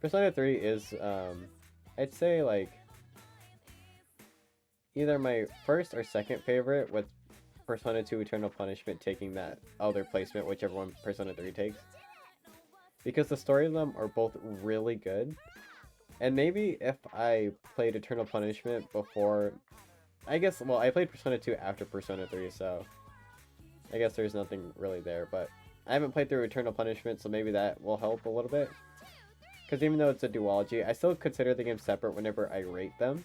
Persona 3 is, I'd say, like, either my first or second favorite, with Persona 2 Eternal Punishment taking that other placement, whichever one Persona 3 takes. Because the story of them are both really good. And maybe if I played Eternal Punishment before... I guess, well, I played Persona 2 after Persona 3, so... I guess there's nothing really there, but... I haven't played through Eternal Punishment, so maybe that will help a little bit. Because even though it's a duology, I still consider the game separate whenever I rate them.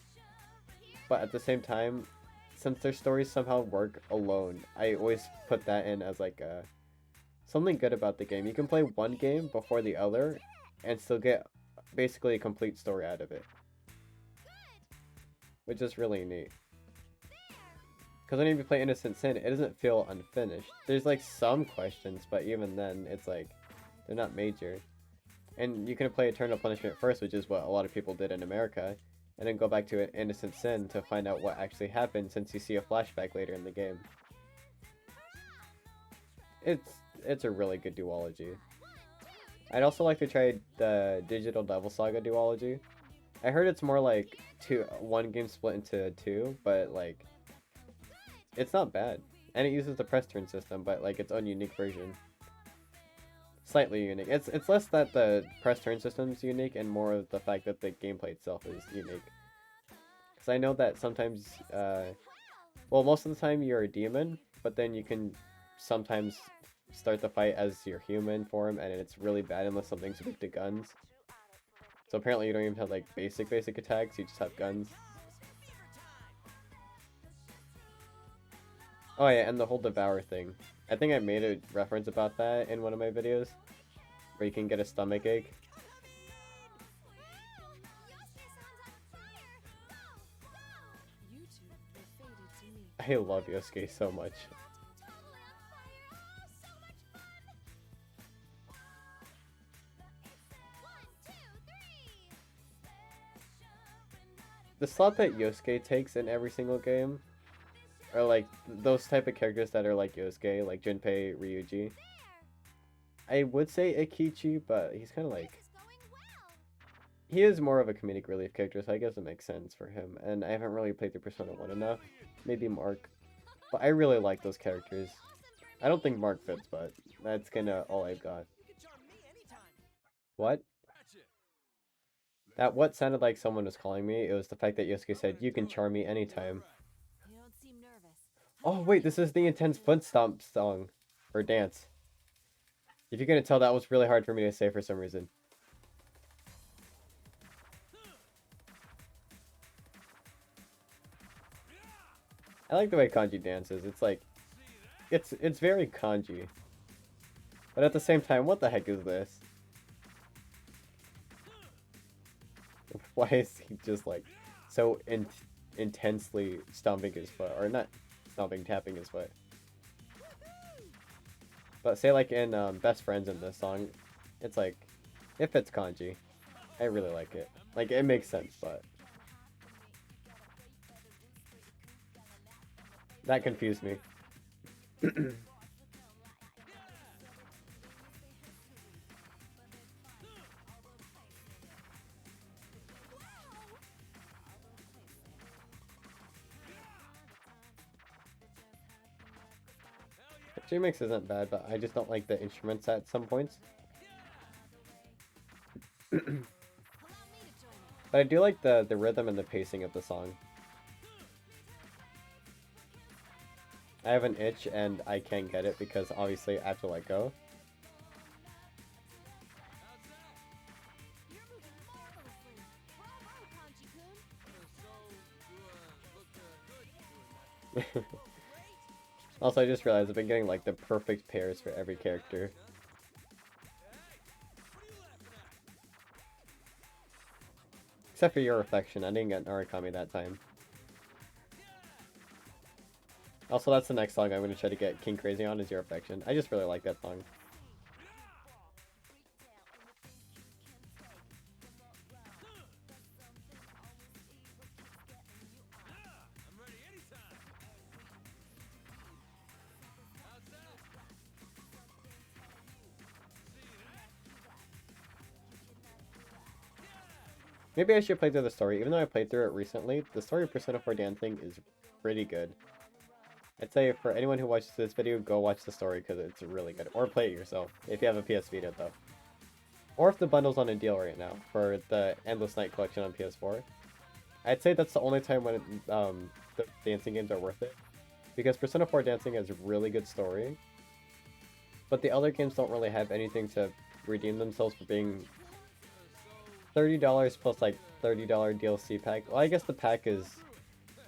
But at the same time, since their stories somehow work alone, I always put that in as like something good about the game. You can play one game before the other and still get basically a complete story out of it. Which is really neat. Because when you play Innocent Sin, it doesn't feel unfinished. There's like some questions, but even then, it's like, they're not major. And you can play Eternal Punishment first, which is what a lot of people did in America. And then go back to Innocent Sin to find out what actually happened, since you see a flashback later in the game. It's it's a really good duology. I'd also like to try the Digital Devil Saga duology. I heard it's more like one game split into two, but like it's not bad. And it uses the press turn system, but like its own unique version. Slightly unique. It's less that the press turn system is unique and more of the fact that the gameplay itself is unique. Because I know that sometimes, well, most of the time you're a demon, but then you can sometimes start the fight as your human form, and it's really bad unless something's weak to guns. So apparently you don't even have like basic attacks, you just have guns. Oh yeah, and the whole Devour thing. I think I made a reference about that in one of my videos, where you can get a stomach ache. You two were fated to meet. I love Yosuke so much. The slot that Yosuke takes in every single game are like those type of characters that are like Yosuke, like Junpei, Ryuji. I would say Ikichi, but he's kind of like... He is more of a comedic relief character, so I guess it makes sense for him. And I haven't really played through Persona 1 enough. Maybe Mark. But I really like those characters. I don't think Mark fits, but that's kinda all I've got. What? That what sounded like someone was calling me. It was the fact that Yosuke said, "You can charm me anytime." You don't seem nervous. Oh wait, this is the intense foot stomp song. Or dance. If you're gonna tell, that was really hard for me to say for some reason. I like the way Kanji dances. It's like, it's very Kanji. But at the same time, what the heck is this? Why is he just like so intensely stomping his foot, or not stomping, tapping his foot? But say like in Best Friends in this song, it's like, it fits Kanji. I really like it. Like, it makes sense, but that confused me. J-Mix isn't bad, but I just don't like the instruments at some points. But I do like the rhythm and the pacing of the song. I have an itch and I can't get it because obviously I have to let go. You're moving marvelously. Bravo, Kanji-kun. Also, I just realized I've been getting like the perfect pairs for every character. Except for Your Reflection, I didn't get Narukami that time. Also, that's the next song I'm going to try to get King Crazy on, is Your Reflection. I just really like that song. Maybe I should play through the story. Even though I played through it recently, the story of Persona 4 Dancing is pretty good. I'd say for anyone who watches this video, go watch the story because it's really good. Or play it yourself, if you have a PS Vita though. Or if the bundle's on a deal right now for the Endless Night collection on PS4. I'd say that's the only time when the dancing games are worth it. Because Persona 4 Dancing has a really good story. But the other games don't really have anything to redeem themselves for being $30 plus like $30 DLC pack. Well, I guess the pack is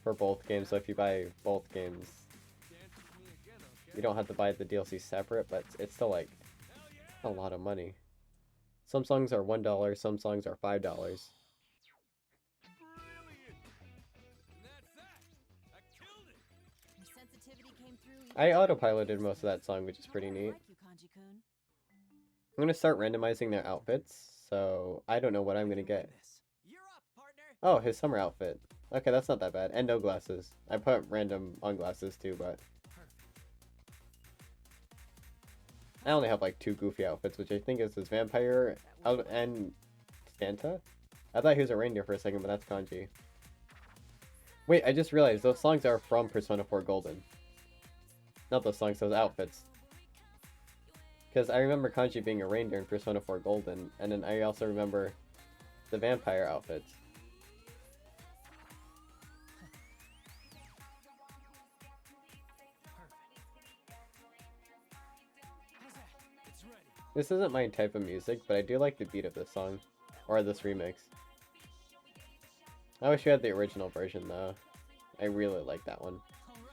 for both games, so if you buy both games, you don't have to buy the DLC separate, but it's still like a lot of money. Some songs are $1, some songs are $5. Brilliant! And that's that. I killed it. Your sensitivity came through. I autopiloted most of that song, which is pretty neat. Like you, Kanji-kun. I'm gonna start randomizing their outfits, so I don't know what I'm gonna get. You're up, partner. Oh, his summer outfit. Okay, that's not that bad. And no glasses. I put random on glasses too, but I only have like 2 goofy outfits, which I think is his vampire out and Santa. I thought he was a reindeer for a second, but that's Kanji. Wait, I just realized those songs are from Persona 4 Golden. Not those songs, those outfits. Because I remember Kanji being a reindeer in Persona 4 Golden, and then I also remember the vampire outfits. It's ready. This isn't my type of music, but I do like the beat of this song. Or this remix. I wish we had the original version though. I really like that one. All right.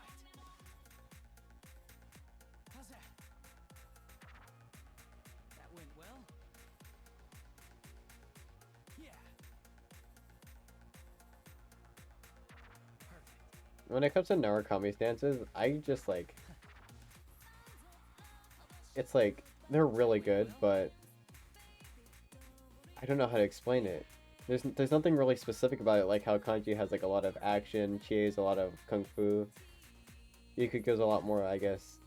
How's that? That went well. Yeah. Perfect. When it comes to Narukami's dances, I just like... It's like, they're really good, but... I don't know how to explain it. There's nothing really specific about it, like how Kanji has like a lot of action, Chie has a lot of kung fu. Yukiko's a lot more, I guess.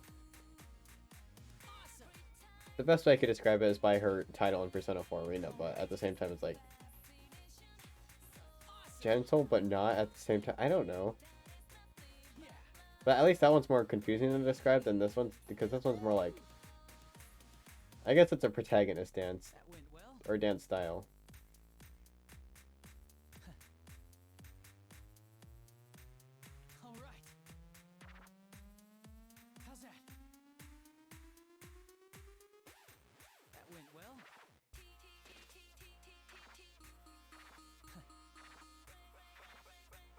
The best way I could describe it is by her title in Persona 4 Arena, but at the same time it's like... gentle, but not at the same time. I don't know. But at least that one's more confusing to describe than this one, because this one's more like... I guess it's a protagonist dance, That went well. or dance style. All right. How's that? That went well.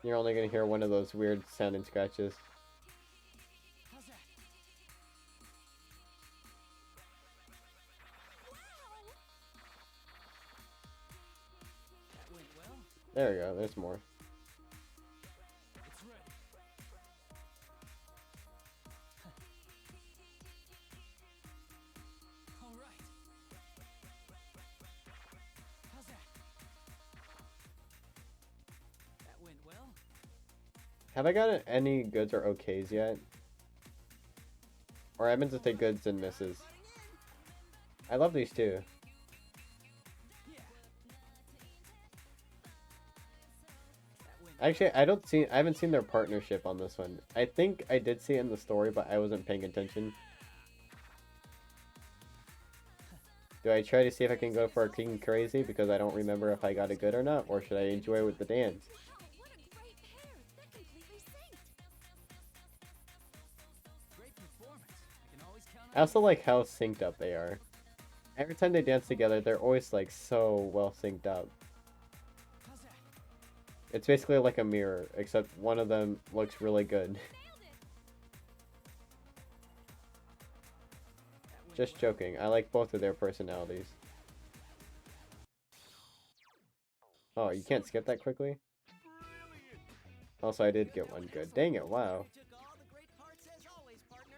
You're only gonna hear one of those weird sounding scratches. How's that? That went well. There we go, there's more. It's ready. All right. How's that? That went well. Have I gotten any goods or okays yet? Or I meant to say goods and misses. I love these too. Yeah. That went Actually, I haven't seen their partnership on this one. I think I did see it in the story, but I wasn't paying attention. Do I try to see if I can go for a King Crazy because I don't remember if I got a good or not, or should I enjoy with the dance? Wow, what a great pair! They're completely synced. great performance. I can always count I on also like how synced up they are. Every time they dance together, they're always like so well synced up. How's that? It's basically like a mirror, except one of them looks really good. Nailed it. That went Just well. joking, I like both of their personalities. Oh, you can't skip that quickly? Also, I did get one good. Dang it, wow. You took all the great parts as always, partner.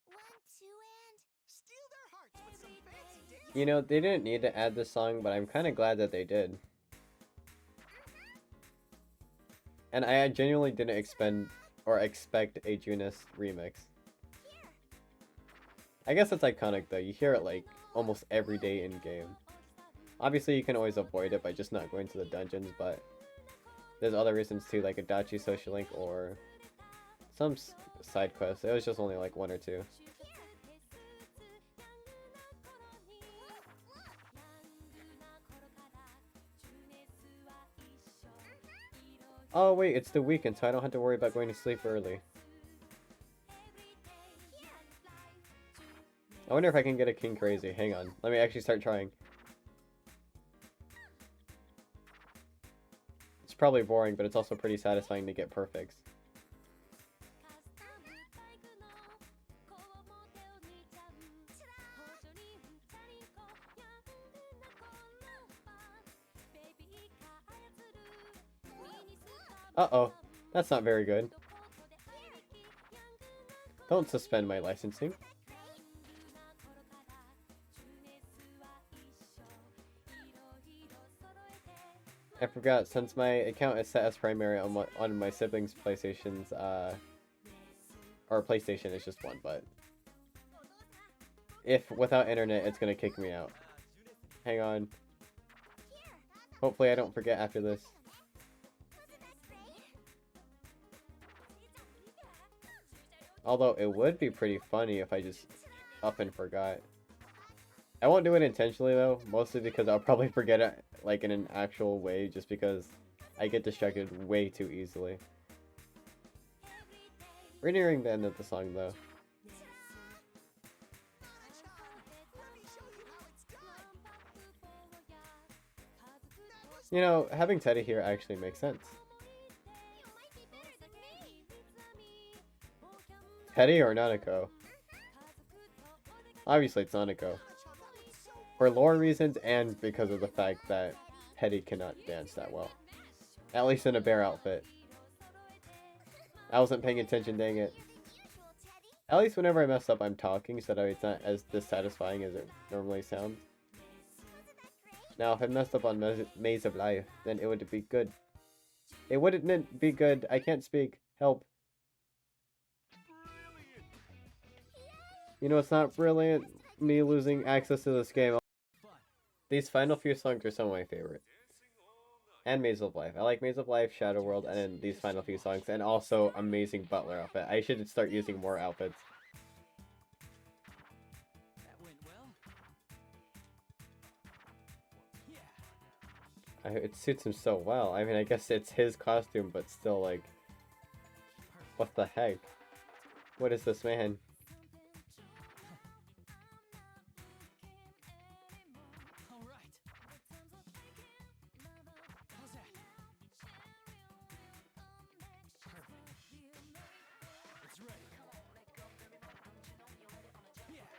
1, 2, and Steal their hearts with some fancy dance. You know, they didn't need to add this song, but I'm kind of glad that they did. And I genuinely didn't expect a Junis remix. I guess it's iconic though, you hear it like almost every day in game. Obviously you can always avoid it by just not going to the dungeons, but there's other reasons too, like Adachi Social Link or some side quests. It was just only like 1 or 2. Oh wait, it's the weekend, so I don't have to worry about going to sleep early. I wonder if I can get a King Crazy. Hang on, let me actually start trying. It's probably boring, but it's also pretty satisfying to get perfects. Uh-oh, that's not very good. Don't suspend my licensing. I forgot, since my account is set as primary on my siblings' PlayStation's, or PlayStation is just one, but if without internet, it's gonna kick me out. Hang on. Hopefully I don't forget after this. Although it would be pretty funny if I just up and forgot. I won't do it intentionally though, mostly because I'll probably forget it like in an actual way just because I get distracted way too easily. We're nearing the end of the song though. You know, having Teddy here actually makes sense. Teddy or Nanako? Obviously it's Nanako. For lore reasons and because of the fact that Teddy cannot dance that well. At least in a bear outfit. I wasn't paying attention, dang it. At least whenever I mess up I'm talking so that it's not as dissatisfying as it normally sounds. Now if I messed up on Maze of Life, then it would be good. It wouldn't be good, I can't speak. Help. You know, it's not brilliant, me losing access to this game. These final few songs are some of my favorite. And Maze of Life. I like Maze of Life, Shadow World, and then these final few songs. And also Amazing Butler outfit. I should start using more outfits. That went well. Yeah. It suits him so well. I mean, I guess it's his costume, but still, like... What the heck? What is this man?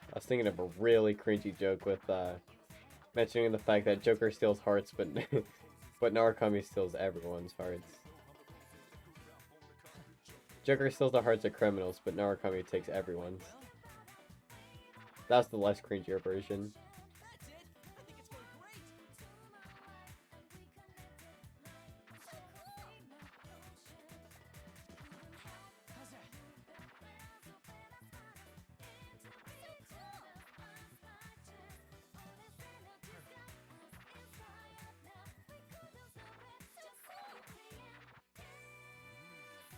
I was thinking of a really cringy joke with mentioning the fact that Joker steals hearts, but but Narukami steals everyone's hearts. Joker steals the hearts of criminals, but Narukami takes everyone's. That's the less cringier version. That's it. I think it's going great. How's that?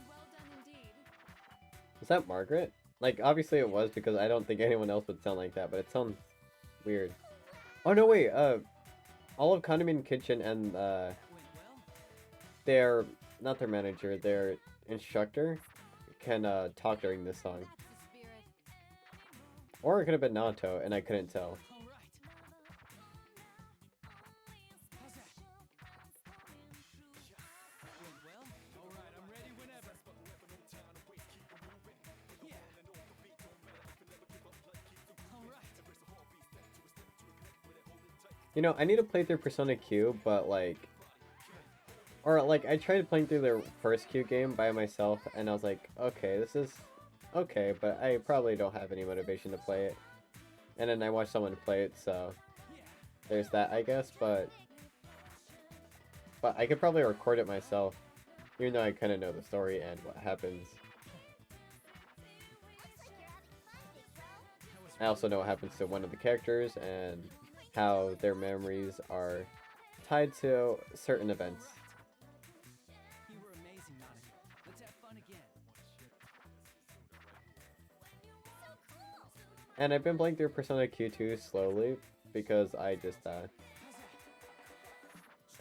Well done indeed. Is that Margaret? Like, obviously it was because I don't think anyone else would sound like that, but it sounds weird. Oh no, wait, all of Condiment Kitchen and That went well. their, not their manager, their instructor can talk during this song. That's the spirit. Or it could have been Naoto, and I couldn't tell. All right. How's that? That went well. All right, I'm ready whenever. Yeah. All right. You know, I need to play through Persona Q, but like... Or like, I tried playing through the first Q game by myself, and I was like, okay, this is okay, but I probably don't have any motivation to play it. And then I watched someone play it, so... There's that, I guess, but I could probably record it myself, even though I kind of know the story and what happens. I also know what happens to one of the characters and how their memories are tied to certain events. You were amazing, Nanika. Let's have fun again. And I've been playing through Persona Q2 slowly because I just How's that?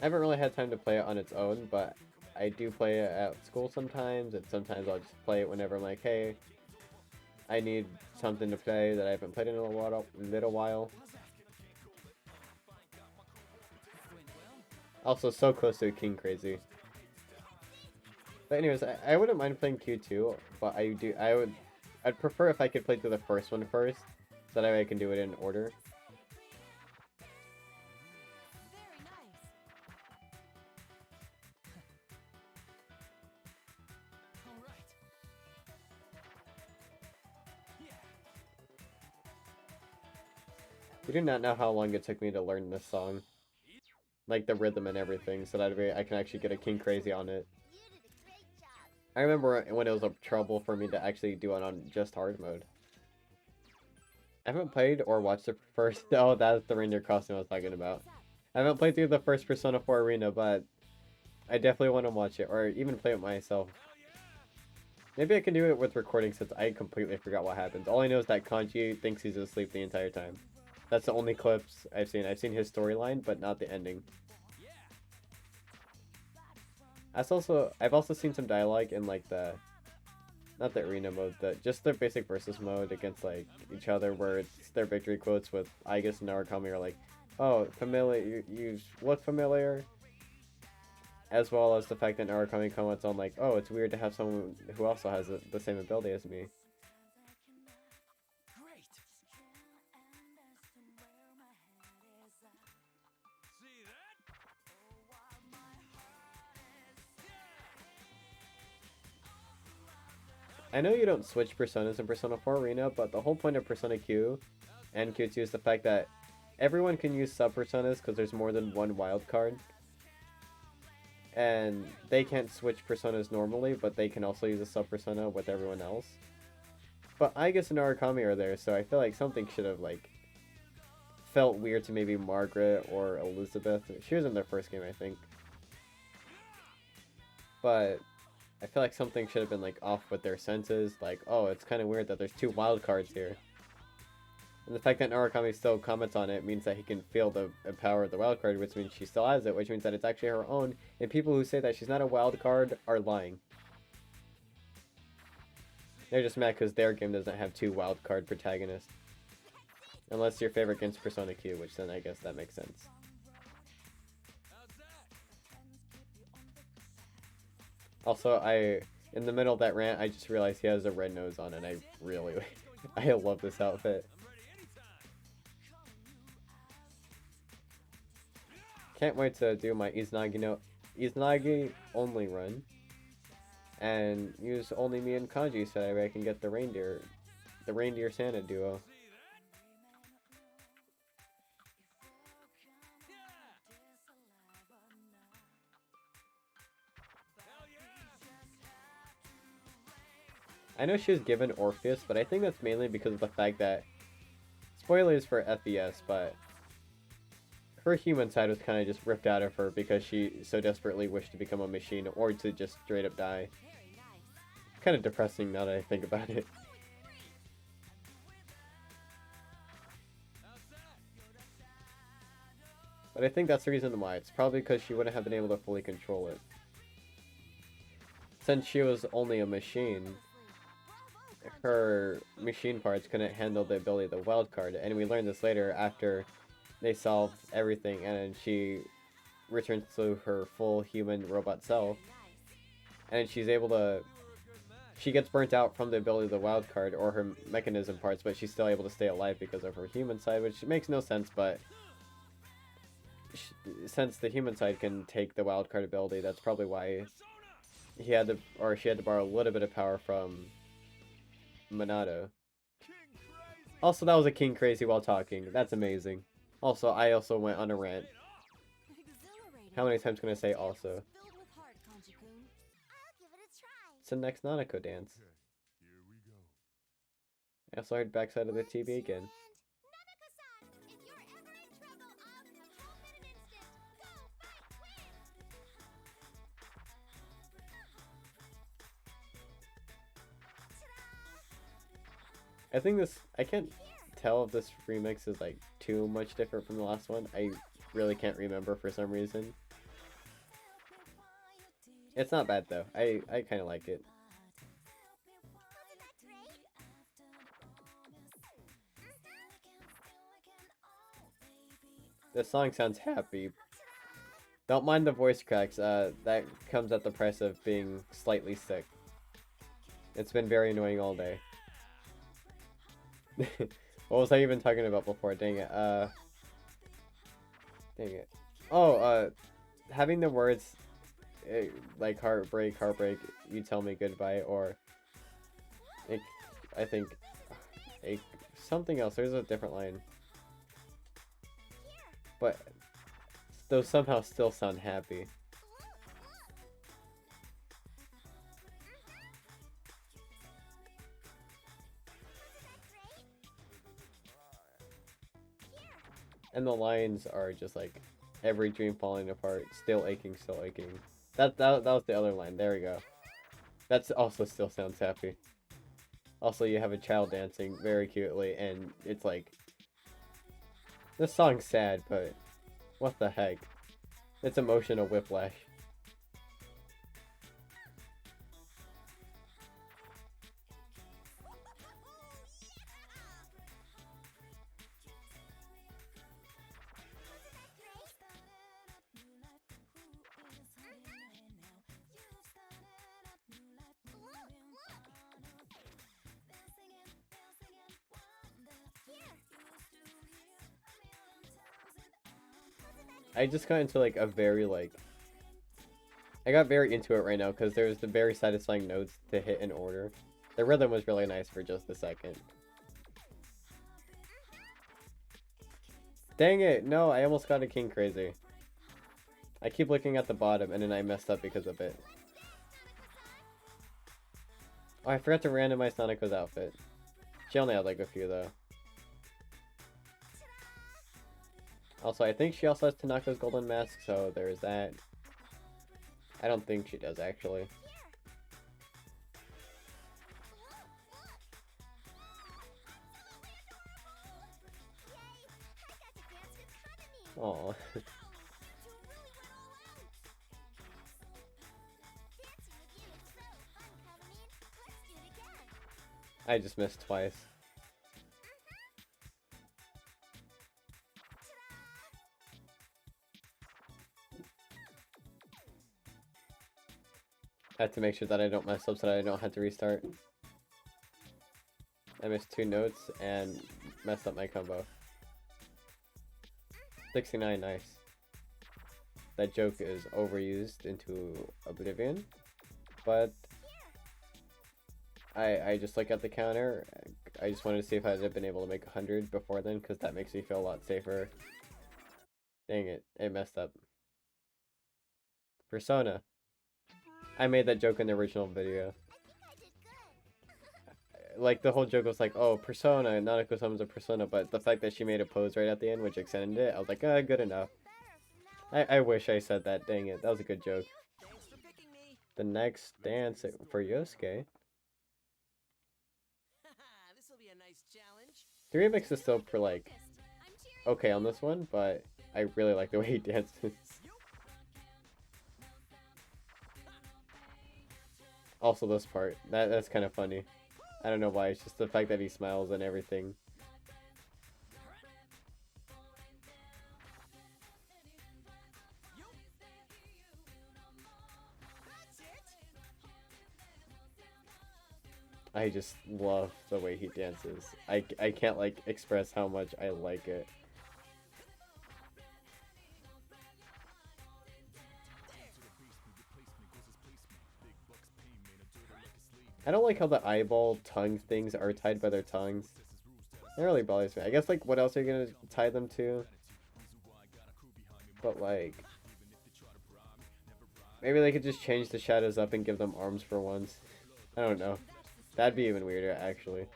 I haven't really had time to play it on its own, but I do play it at school sometimes, and sometimes I'll just play it whenever I'm like, hey, I need something to play that I haven't played in a little while. How's that? That went well. Also, so close to King Crazy. But anyways, I wouldn't mind playing Q2, but I'd prefer if I could play through the first one first, so that way I can do it in order. Very nice. All right. Yeah. You do not know how long it took me to learn this song. Like the rhythm and everything, so that way I can actually get a King Crazy on it. You did a great job. I remember when it was a trouble for me to actually do it on just hard mode. I haven't played or watched the first. Oh, that's the reindeer costume I was talking about. I haven't played through the first Persona 4 Arena, but I definitely want to watch it or even play it myself. Maybe I can do it with recording since I completely forgot what happens. All I know is that Kanji thinks he's asleep the entire time. That's the only clips I've seen. I've seen his storyline, but not the ending. I've also seen some dialogue in like not the arena mode, just their basic versus mode against like each other, where it's their victory quotes with Aigis and Narukami are like, "Oh, familiar, you look familiar," as well as the fact that Narukami comments on like, "Oh, it's weird to have someone who also has the same ability as me." Great. See that? I know you don't switch personas in Persona 4 Arena, but the whole point of Persona Q and Q2 is the fact that everyone can use sub-personas because there's more than one wild card. And they can't switch personas normally, but they can also use a sub-persona with everyone else. But Aigis and Narukami are there, so I feel like something should have, like, felt weird to maybe Margaret or Elizabeth. She was in their first game, I think. But I feel like something should have been like off with their senses, like, oh, it's kind of weird that there's two wild cards here. And the fact that Narukami still comments on it means that he can feel the power of the wild card, which means she still has it, which means that it's actually her own, and people who say that she's not a wild card are lying. They're just mad because their game doesn't have two wild card protagonists. Unless your favorite game's Persona Q, which then I guess that makes sense. Also, in the middle of that rant, I just realized he has a red nose on, and I really, I love this outfit. Can't wait to do my Izanagi only run, and use only me and Kanji so that way I can get the reindeer Santa duo. I know she was given Orpheus, but I think that's mainly because of the fact that, spoilers for FES, but her human side was kind of just ripped out of her because she so desperately wished to become a machine or to just straight up die. Kind of depressing now that I think about it. But I think that's the reason why. It's probably because she wouldn't have been able to fully control it. Since she was only a machine, her machine parts couldn't handle the ability of the wild card, and we learned this later after they solved everything and she returns to her full human robot self, and she gets burnt out from the ability of the wild card or her mechanism parts, but she's still able to stay alive because of her human side, which makes no sense, but since the human side can take the wild card ability, that's probably why she had to borrow a little bit of power from Minato. Also, that was a King Crazy while talking. That's amazing. Also, I also went on a rant. How many times can I say also? It's the next Nanako dance. Okay, here we go. I also heard backside of the TV again. Nanako-san, if you're ever in trouble, I'll come home in an instant. Go, fight, win! I think I can't tell if this remix is like too much different from the last one. I really can't remember for some reason. It's not bad though. I kind of like it. Wasn't that great? This song sounds happy. Don't mind the voice cracks. That comes at the price of being slightly sick. It's been very annoying all day. What was I even talking about before? Dang it. Dang it. Oh, having the words like heartbreak, you tell me goodbye, or I think something else. There's a different line. But those somehow still sound happy. And the lines are just like, every dream falling apart, still aching, still aching. That was the other line. There we go. That's also still sounds happy. Also, you have a child dancing very cutely, and it's like, this song's sad, but what the heck? It's emotional whiplash. I just got into like a very like, I got very into it right now because there's the very satisfying notes to hit in order. The rhythm was really nice for just a second. Dang it, no, I almost got a King Crazy. I keep looking at the bottom and then I messed up because of it. Oh, I forgot to randomize Nanako's outfit. She only had like a few though. Also, I think she also has Tanako's golden mask, so there's that. I don't think she does, actually. Oh. I just missed twice. I have to make sure that I don't mess up so that I don't have to restart. I missed 2 notes and messed up my combo. 69, nice. That joke is overused into oblivion, but I just look at the counter. I just wanted to see if I'd have been able to make 100 before then, because that makes me feel a lot safer. Dang it, it messed up. Persona. I made that joke in the original video. Like, the whole joke was like, oh, Persona, Nanako summons a Persona, but the fact that she made a pose right at the end, which extended it, I was like, good enough. I wish I said that, dang it, that was a good joke. The next dance for Yosuke. The remix is still for, like, okay on this one, but I really like the way he dances. Also this part, that's kind of funny. I don't know why, it's just the fact that he smiles and everything. I just love the way he dances. I can't like express how much I like it. I don't like how the eyeball tongue things are tied by their tongues. It really bothers me. I guess, like, what else are you gonna tie them to? But, like, maybe they could just change the shadows up and give them arms for once. I don't know. That'd be even weirder, actually.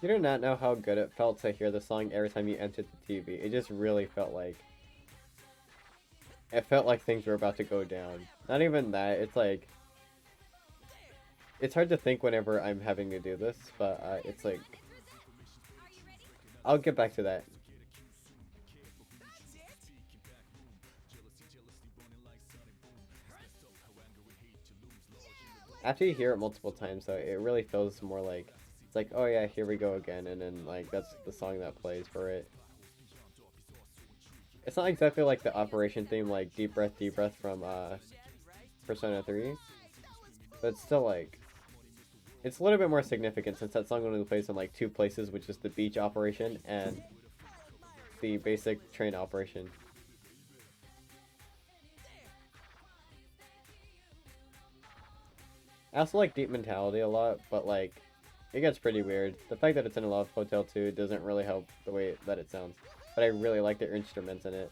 You do not know how good it felt to hear the song every time you entered the TV. It just really felt like... It felt like things were about to go down. Not even that, it's like... It's hard to think whenever I'm having to do this, but it's like... I'll get back to that. After you hear it multiple times, though, it really feels more like... It's like, oh yeah, here we go again, and then, like, that's the song that plays for it. It's not exactly like the Operation theme, like Deep Breath from, Persona 3. But it's still, like... It's a little bit more significant since that song only plays in, like, 2 places, which is the beach operation and the basic train operation. I also like Deep Mentality a lot, but, like... it gets pretty weird. The fact that it's in a Love Hotel 2 doesn't really help the way that it sounds. But I really like the instruments in it.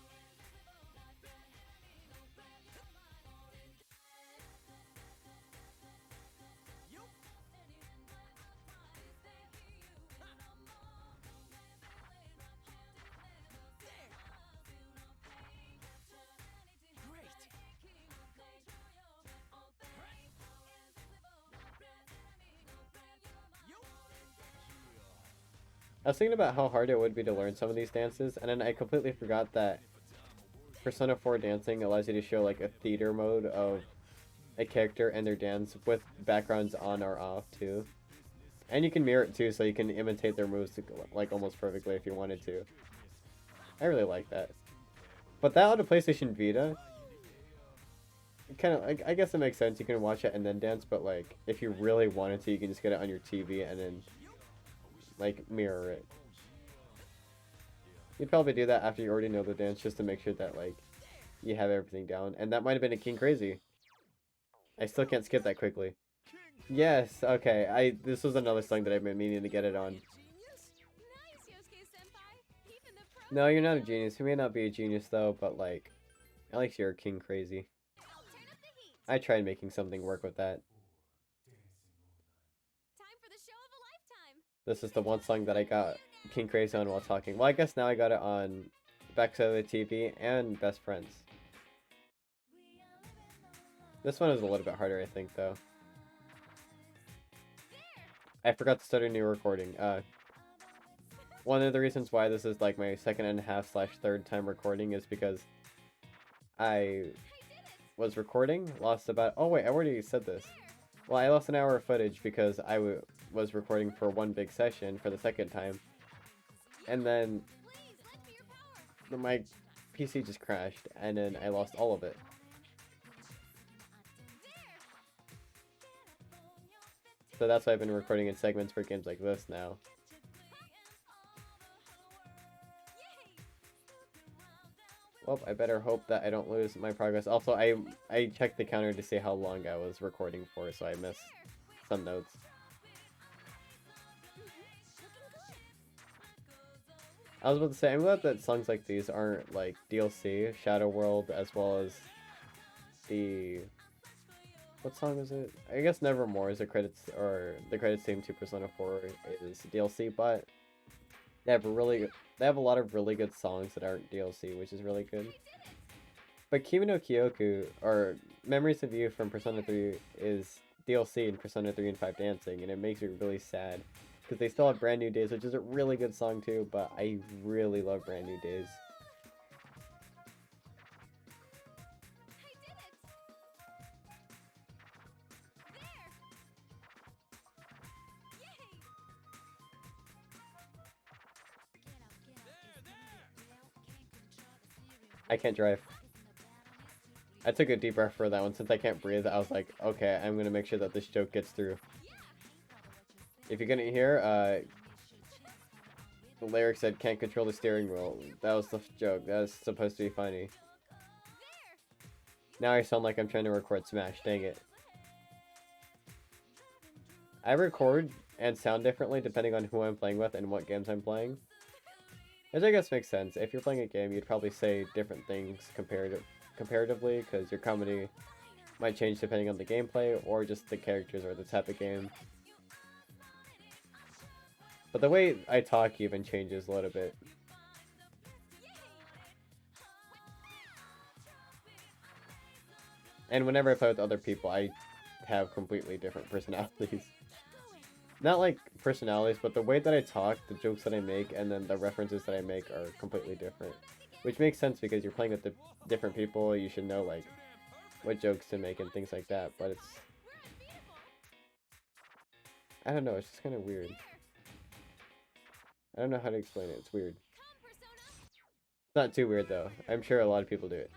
I was thinking about how hard it would be to learn some of these dances, and then I completely forgot that Persona 4 dancing allows you to show like a theater mode of a character and their dance with backgrounds on or off too. And you can mirror it too, so you can imitate their moves like almost perfectly if you wanted to. I really like that. But that on a PlayStation Vita, kind of, I guess it makes sense. You can watch it and then dance, but like if you really wanted to, you can just get it on your TV and then like mirror it. You'd probably do that after you already know the dance, just to make sure that like you have everything down. And that might have been a King Crazy. I still can't skip that quickly. Yes, okay. This was another song that I've been meaning to get it on. Nice, Yosuke-senpai. Even the pro No, you're not a genius. You may not be a genius though, but like, at least you're a King Crazy. turn up the heat. I tried making something work with that. Time for the show of a lifetime. This is the one song that I got King Crazy on while talking. Well, I guess now I got it on Backside of the TV and Best Friends. This one is a little bit harder, I think, though. I forgot to start a new recording. One of the reasons why this is like my second and a half / third time recording is because I was recording, lost about... Oh wait, I already said this. Well, I lost an hour of footage because I was recording for one big session for the second time. And then Please, lend me your power. my PC just crashed, and then I lost all of it. So that's why I've been recording in segments for games like this now. Well, I better hope that I don't lose my progress. Also, I checked the counter to see how long I was recording for, so I missed some notes. I was about to say, I'm glad that songs like these aren't like DLC, Shadow World, as well as the... What song is it? I guess Nevermore is the credits, or the credits theme to Persona 4 is DLC, but they have a lot of really good songs that aren't DLC, which is really good. But Kimi no Kyoku, or Memories of You from Persona 3, is DLC in Persona 3 and 5 Dancing, and it makes me really sad. Because they still have Brand New Days, which is a really good song too, but I really love Brand New Days. I can't drive. I took a deep breath for that one. Since I can't breathe, I was like, okay, I'm gonna make sure that this joke gets through. If you couldn't hear, the lyric said, can't control the steering wheel. That was the joke. That was supposed to be funny. Now I sound like I'm trying to record Smash. Dang it. I record and sound differently depending on who I'm playing with and what games I'm playing. Which I guess makes sense. If you're playing a game, you'd probably say different things comparatively, because your comedy might change depending on the gameplay, or just the characters or the type of game. But the way I talk even changes a little bit. And whenever I play with other people, I have completely different personalities. Not like personalities, but the way that I talk, the jokes that I make, and then the references that I make are completely different. Which makes sense because you're playing with the different people, you should know like what jokes to make and things like that, but it's... I don't know, it's just kind of weird. I don't know how to explain it, it's weird. It's not too weird though, I'm sure a lot of people do it.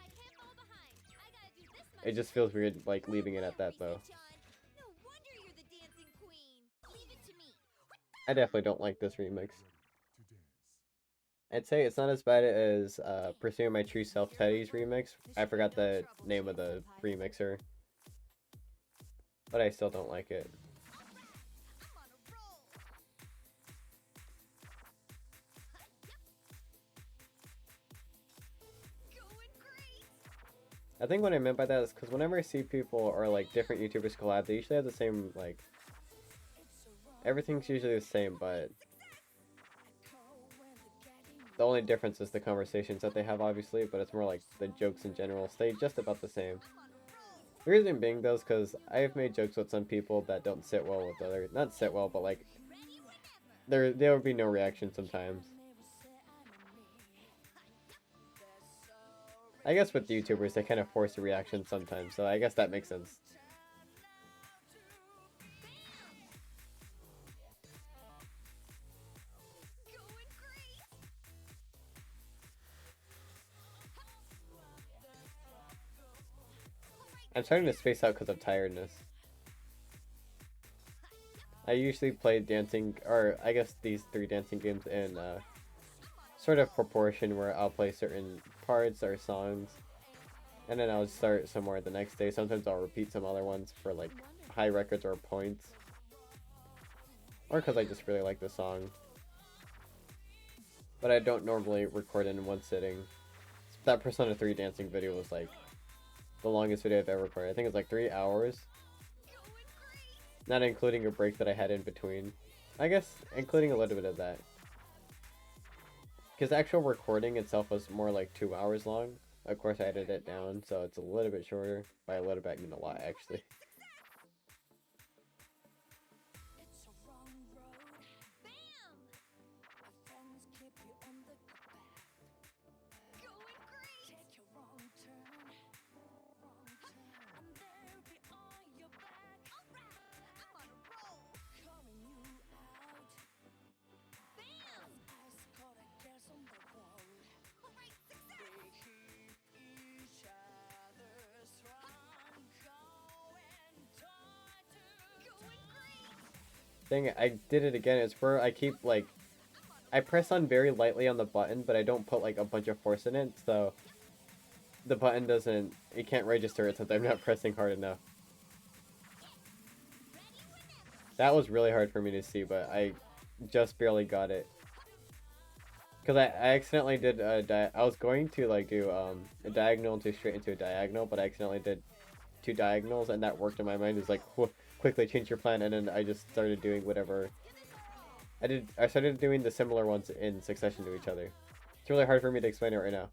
It just feels weird like leaving it at that though. No wonder you're the dancing queen. Leave it to me. I definitely don't like this remix. I'd say it's not as bad as Pursuing My True Self Teddy's remix. I forgot the name of the remixer. But I still don't like it. I'm on a roll. I think what I meant by that is because whenever I see people or like different YouTubers collab, they usually have the same like everything's usually the same, but the only difference is the conversations that they have, obviously, but it's more like the jokes in general stay just about the same. The reason being, though, is because I've made jokes with some people that don't sit well with others. Not sit well, but like, there would be no reaction sometimes. I guess with YouTubers, they kind of force a reaction sometimes, so I guess that makes sense. I'm starting to space out because of tiredness. I usually play dancing, or I guess these 3 dancing games in sort of proportion where I'll play certain parts or songs, and then I'll start somewhere the next day. Sometimes I'll repeat some other ones for like high records or points, or because I just really like the song. But I don't normally record in one sitting. That Persona 3 dancing video was like the longest video I've ever recorded. I think it's like 3 hours. Not including a break that I had in between. I guess including a little bit of that. Because the actual recording itself was more like 2 hours long. Of course I edited it down, so it's a little bit shorter. By a little bit I mean a lot, actually. Thing, I did it again. It's where I keep like, I press on very lightly on the button, but I don't put like a bunch of force in it, so the button doesn't, it can't register it since I'm not pressing hard enough. That was really hard for me to see, but I just barely got it. Because I accidentally did I was going to like do a diagonal to straight into a diagonal, but I accidentally did 2 diagonals, and that worked in my mind. It was like, quickly change your plan, and then I just started doing whatever I did. I started doing the similar ones in succession to each other. It's really hard for me to explain it right now.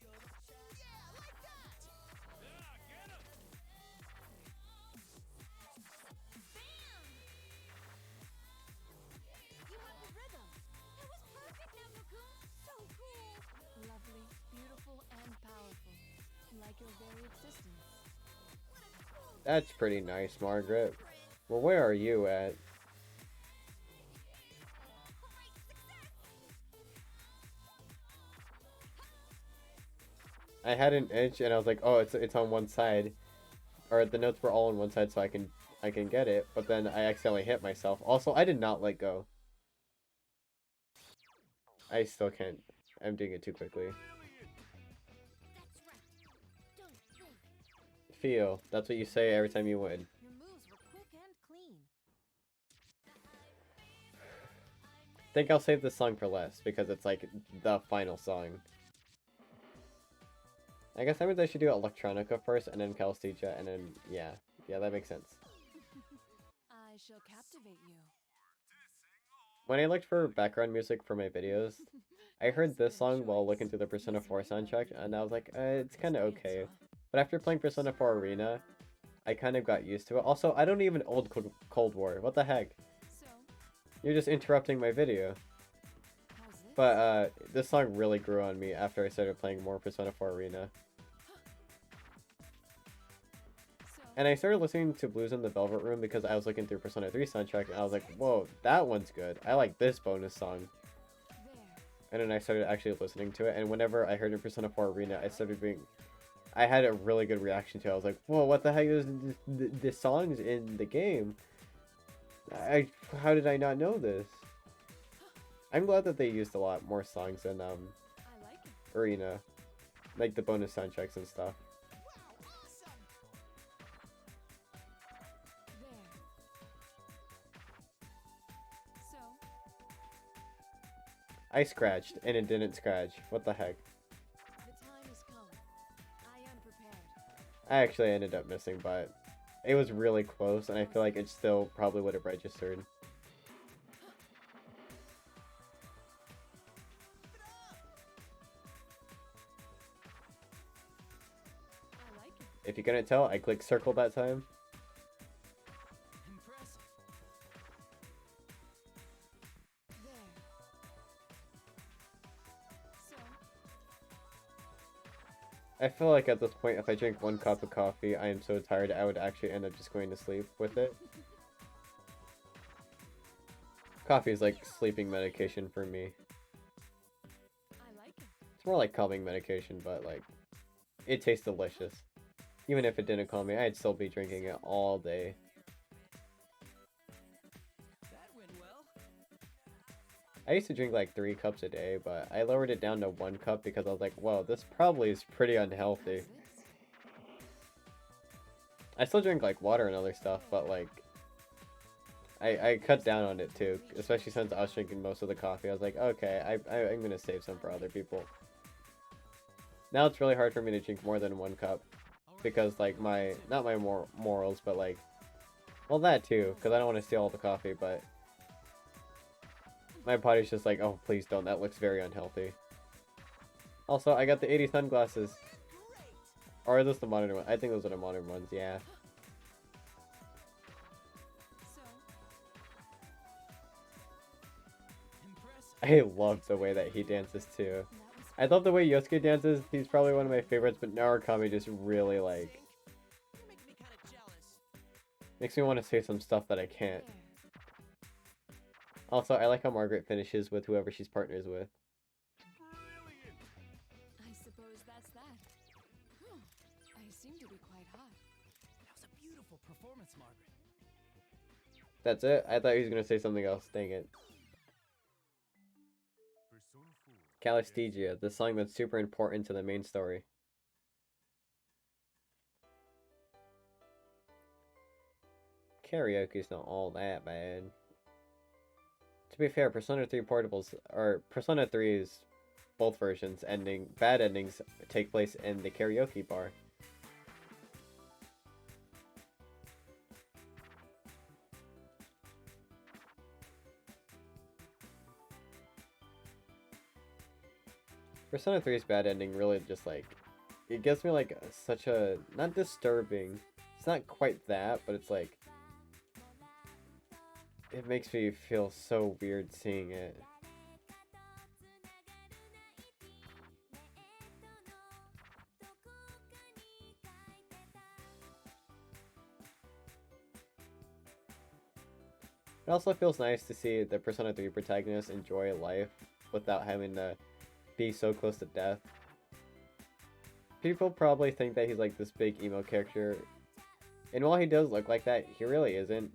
Lovely, beautiful, and powerful. Like your very existence. That's pretty nice, Margaret. Well, where are you at? I had an itch and I was like, oh, it's on one side, or the notes were all on one side, so I can get it. But then I accidentally hit myself. Also, I did not let go. I still can't. I'm doing it too quickly. Feel. That's what you say every time you win. Your moves were quick and clean. I think I'll save this song for last because it's like the final song. I guess that means I should do Electronica first and then Calisthesia and then yeah, that makes sense. I shall captivate you. When I looked for background music for my videos, I heard this song while looking through the Persona 4 soundtrack, and I was like, it's kind of okay. But after playing Persona 4 Arena, I kind of got used to it. Also, I don't even old Cold War. What the heck? So, You're just interrupting my video. how's this? But this song really grew on me after I started playing more Persona 4 Arena. So, And I started listening to Blues in the Velvet Room because I was looking through Persona 3 soundtrack and I was like, whoa, that one's good. I like this bonus song. there. And then I started actually listening to it, and whenever I heard in Persona 4 Arena, I had a really good reaction to it. I was like, whoa, what the heck is this songs in the game? How did I not know this? I'm glad that they used a lot more songs in I like it. Arena. Like the bonus soundtracks and stuff. There. So, I scratched, and it didn't scratch. What the heck? the time has come. I am prepared. I actually ended up missing, but it was really close, and I feel like it still probably would have registered. I like it. If you couldn't tell, I clicked circle that time. Impressive. There. So, I feel like at this point, if I drink 1 cup of coffee, I am so tired I would actually end up just going to sleep with it. Coffee is like sleeping medication for me. I like it. It's more like calming medication, but like, it tastes delicious. Even if it didn't calm me, I'd still be drinking it all day. That went well. I used to drink like 3 cups a day, but I lowered it down to 1 cup because I was like, whoa, this probably is pretty unhealthy. What's this? I still drink like water and other stuff, but like, I cut down on it too, especially since I was drinking most of the coffee. I was like, okay, I'm gonna save some for other people. Now it's really hard for me to drink more than 1 cup, because like not my morals, but like, well, that too, because I don't want to steal all the coffee, but my body's just like, oh, please don't, that looks very unhealthy. Also, I got the 80 sunglasses. Or are those the modern ones? I think those are the modern ones, yeah. So, Impressive. I love the way that he dances too. that was I love the way Yosuke dances, he's probably one of my favorites, but Narukami just really like, You're making me kind of jealous. makes me want to say some stuff that I can't. there. Also, I like how Margaret finishes with whoever she's partners with. Brilliant. I suppose that's that. Huh. I seem to be quite hot. That was a beautiful performance, Margaret. That's it? I thought he was gonna say something else, dang it. Persona 4. Calistegia, the song that's super important to the main story. Karaoke's not all that bad. To be fair, Persona 3 Portables, or Persona 3's both versions bad endings take place in the karaoke bar. Persona 3's bad ending really just like, it gives me like such a, not disturbing, it's not quite that, but it's like, it makes me feel so weird seeing it. It also feels nice to see the Persona 3 protagonist enjoy life without having to be so close to death. People probably think that he's like this big emo character, and while he does look like that, he really isn't.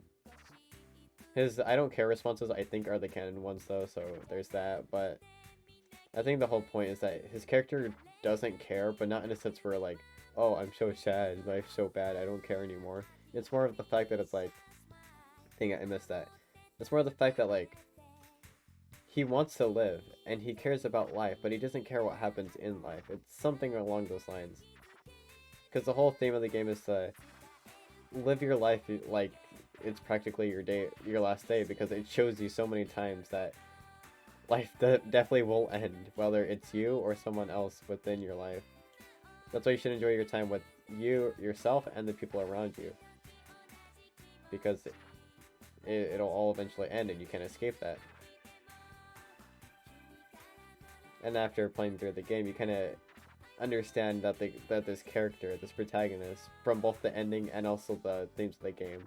His I don't care responses, I think, are the canon ones though, so there's that, but I think the whole point is that his character doesn't care, but not in a sense where like, oh, I'm so sad, life's so bad, I don't care anymore. It's more of the fact that it's like, dang it, I missed that. It's more of the fact that like, he wants to live, and he cares about life, but he doesn't care what happens in life. It's something along those lines. Because the whole theme of the game is to live your life like it's practically your last day, because it shows you so many times that life definitely will end, whether it's you or someone else within your life. That's why you should enjoy your time with yourself, and the people around you. Because it'll all eventually end, and you can't escape that. And after playing through the game, you kind of understand that this character, this protagonist, from both the ending and also the themes of the game.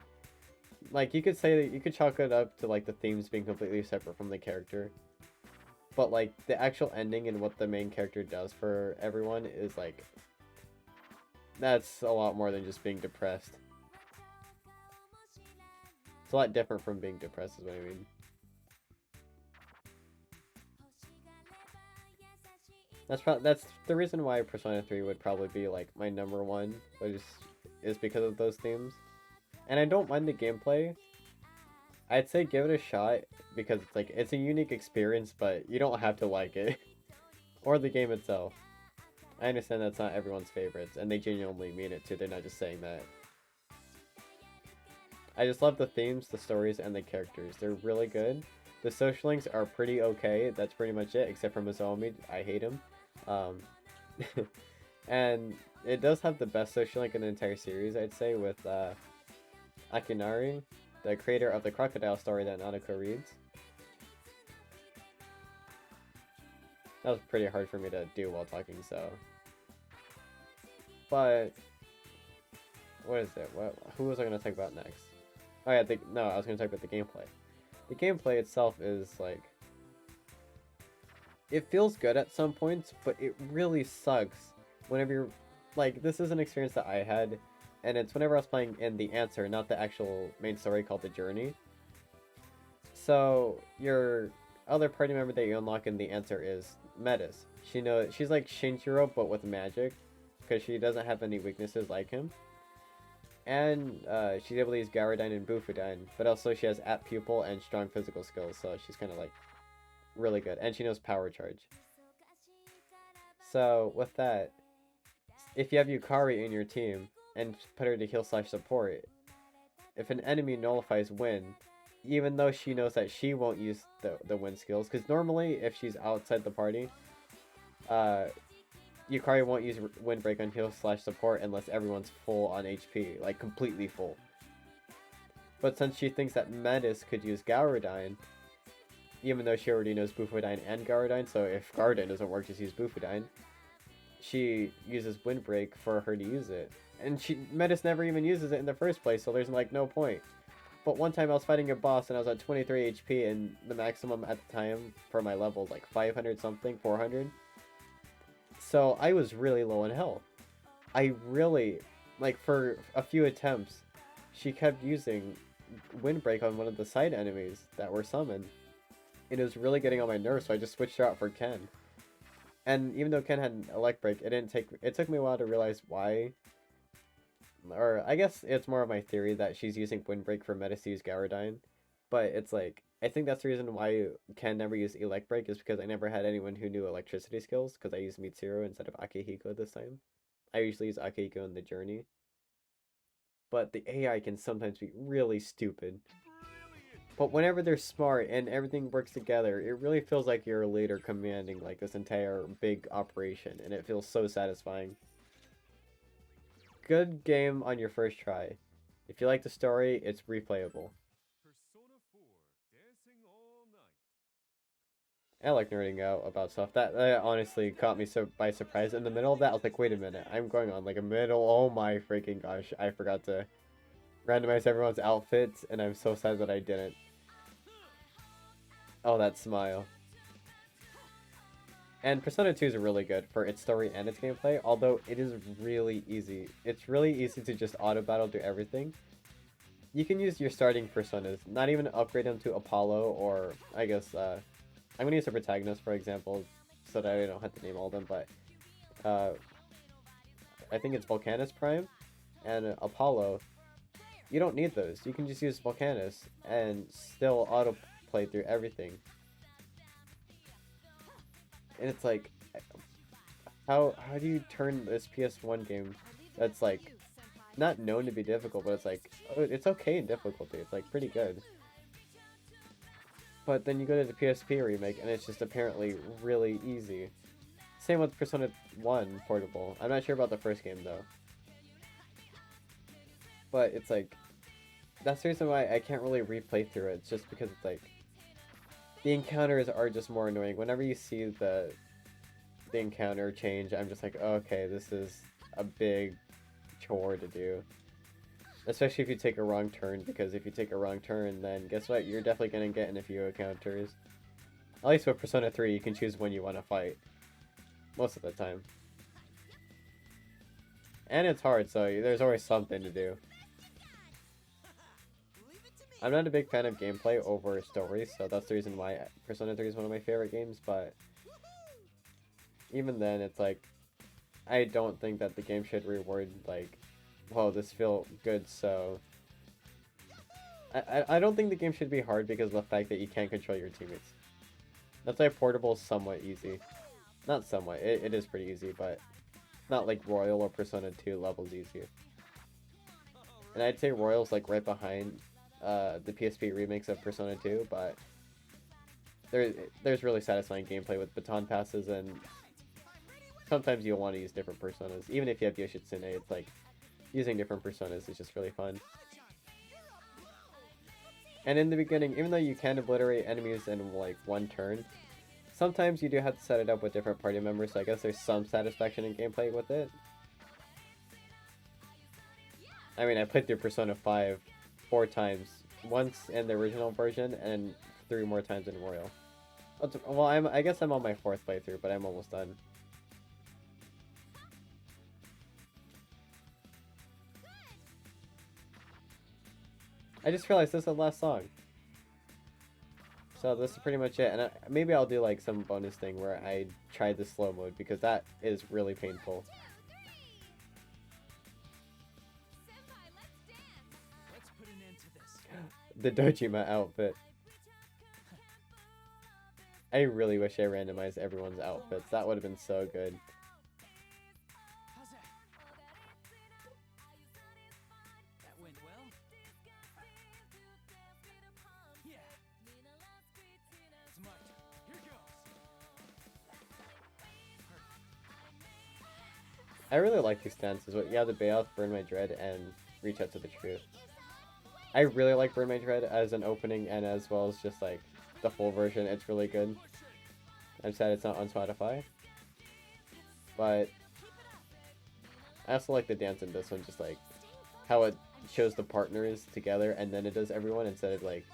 Like, you could say that you could chalk it up to like the themes being completely separate from the character. But like, the actual ending and what the main character does for everyone is like, that's a lot more than just being depressed. It's a lot different from being depressed is what I mean. That's the reason why Persona 3 would probably be like my number one, is because of those themes. And I don't mind the gameplay. I'd say give it a shot, because it's like, it's a unique experience, but you don't have to like it. Or the game itself. I understand that's not everyone's favorites, and they genuinely mean it too. They're not just saying that. I just love the themes, the stories, and the characters. They're really good. The social links are pretty okay. That's pretty much it, except for Mazomi. I hate him. And it does have the best social link in the entire series, I'd say, with Akinari, the creator of the crocodile story that Nanako reads. That was pretty hard for me to do while talking, so. But what is it? Who was I going to talk about next? Oh yeah, no, I was going to talk about the gameplay. The gameplay itself is like, it feels good at some points, but it really sucks whenever you're like, this is an experience that I had, and it's whenever I was playing in The Answer, not the actual main story called The Journey. So your other party member that you unlock in The Answer is Metis. She's like Shinjiro but with magic, because she doesn't have any weaknesses like him. And she's able to use Garadyne and Bufudyne, but also she has Apt Pupil and strong physical skills, so she's kind of like really good. And she knows Power Charge. So with that, if you have Yukari in your team and put her to heal/support, if an enemy nullifies Wind, even though she knows that she won't use the Wind skills, because normally if she's outside the party, Yukari won't use Windbreak on heal/support unless everyone's full on HP, like completely full. But since she thinks that Metis could use Garadyne, even though she already knows Bufudyne and Garadyne, so if Garadyne doesn't work, just use Bufudyne, she uses Windbreak for her to use it. And Metis never even uses it in the first place, so there's like no point. But one time I was fighting a boss and I was at 23 HP, and the maximum at the time for my level was like 500 something, 400. So I was really low in health. I really, like for a few attempts, she kept using Windbreak on one of the side enemies that were summoned. It was really getting on my nerves, so I just switched her out for Ken. And even though Ken had Elect Break, it took me a while to realize why. Or I guess it's more of my theory that she's using Windbreak for Metis to use Garadyne. But it's like, I think that's the reason why Ken never used Elect Break, is because I never had anyone who knew electricity skills, because I used Mitsuru instead of Akihiko this time. I usually use Akihiko in the journey. But the AI can sometimes be really stupid. But whenever they're smart and everything works together, it really feels like you're a leader commanding like this entire big operation, and it feels so satisfying. Good game on your first try. If you like the story, it's replayable. Persona 4, dancing all night. I like nerding out about stuff. That honestly caught me by surprise. In the middle of that, I was like, wait a minute, I'm going on like a middle. Oh my freaking gosh, I forgot to randomize everyone's outfits, and I'm so sad that I didn't. Oh, that smile. And Persona 2 is really good for its story and its gameplay, although it is really easy. It's really easy to just auto-battle do everything. You can use your starting Personas, not even upgrade them to Apollo, or I guess, I'm going to use a protagonist, for example, so that I don't have to name all of them, but I think it's Volcanus Prime and Apollo. You don't need those. You can just use Volcanus and still auto-play through everything. And it's like, how do you turn this PS1 game that's like not known to be difficult, but it's like, oh, it's okay in difficulty. It's like pretty good. But then you go to the PSP remake and it's just apparently really easy. Same with Persona 1 Portable. I'm not sure about the first game though. But it's like, that's the reason why I can't really replay through it. It's just because it's like, the encounters are just more annoying. Whenever you see the encounter change, I'm just like, oh, okay, this is a big chore to do. Especially if you take a wrong turn, because if you take a wrong turn, then guess what? You're definitely going to get in a few encounters. At least with Persona 3, you can choose when you want to fight. Most of the time. And it's hard, so there's always something to do. I'm not a big fan of gameplay over story, so that's the reason why Persona 3 is one of my favorite games, but even then, it's like, I don't think that the game should reward, like, whoa, this feels good, so... I don't think the game should be hard because of the fact that you can't control your teammates. That's why Portable is somewhat easy. Not somewhat, it is pretty easy, but not like Royal or Persona 2 levels easier. And I'd say Royal's like right behind the PSP remakes of Persona 2, but there's really satisfying gameplay with baton passes, and sometimes you'll want to use different personas. Even if you have Yoshitsune, it's like using different personas is just really fun. And in the beginning, even though you can obliterate enemies in like one turn, sometimes you do have to set it up with different party members, so I guess there's some satisfaction in gameplay with it. I mean, I played through Persona 5 4 times. Once in the original version, and 3 more times in Royal. Well, I guess I'm on my 4th playthrough, but I'm almost done. I just realized this is the last song. So this is pretty much it, and maybe I'll do like some bonus thing where I try the slow mode, because that is really painful. Let's put an end to this. The Dojima outfit. I really wish I randomized everyone's outfits. That would have been so good. How's that? That went well? Yeah. It's my turn. Here goes. I really like these dances. You have the Bayoth, Burn My Dread, and Reach Out to the Truth. I really like Burn My Dread as an opening, and as well as just like the full version. It's really good. I'm sad it's not on Spotify. But I also like the dance in this one, just like how it shows the partners together and then it does everyone, instead of like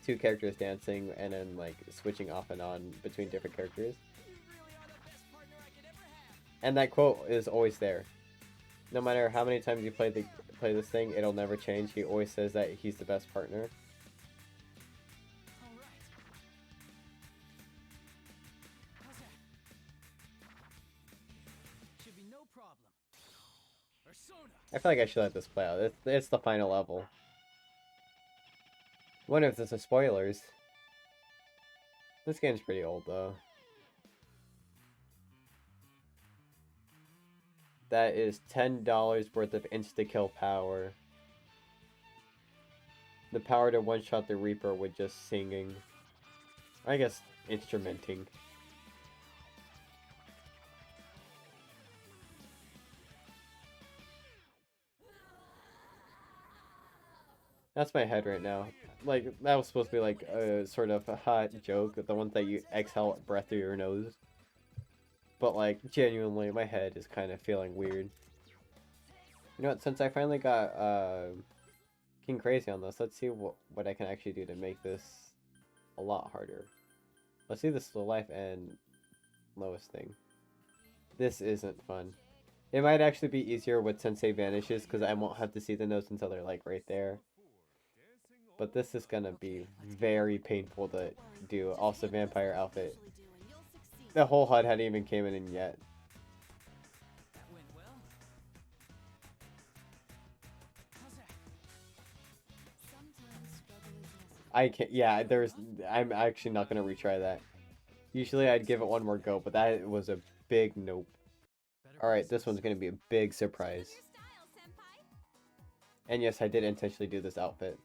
2 characters dancing and then like switching off and on between different characters. And that quote is always there. No matter how many times you play this thing, it'll never change. He always says that he's the best partner. All right. How's that? Should be no problem. Persona. I feel like I should let this play out. It's the final level. Wonder if this is spoilers. This game's pretty old though. That is $10 worth of insta-kill power. The power to one-shot the Reaper with just singing. I guess instrumenting. That's my head right now. Like, that was supposed to be like a sort of a hot joke, the one that you exhale breath through your nose. But like, genuinely, my head is kind of feeling weird. You know what, since I finally got King Crazy on this, let's see what I can actually do to make this a lot harder. Let's see the slow life and lowest thing. This isn't fun. It might actually be easier with Sensei Vanishes, because I won't have to see the notes until they're like right there. But this is gonna be very painful to do. Also, Vampire outfit. The whole HUD hadn't even came in yet. That went well. How's that? Sometimes struggle is necessary. I can't. Yeah, I'm actually not gonna retry that. Usually I'd give it one more go, but that was a big nope. Better Alright, places. this one's gonna be a big surprise. Your style, senpai. And yes, I did intentionally do this outfit.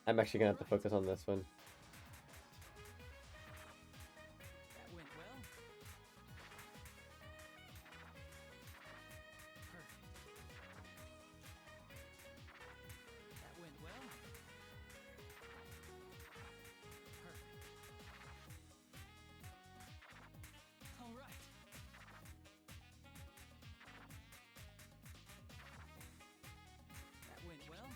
I'm actually gonna have to focus on this one. That went well. Perfect. That went well. Perfect. All right. That went well.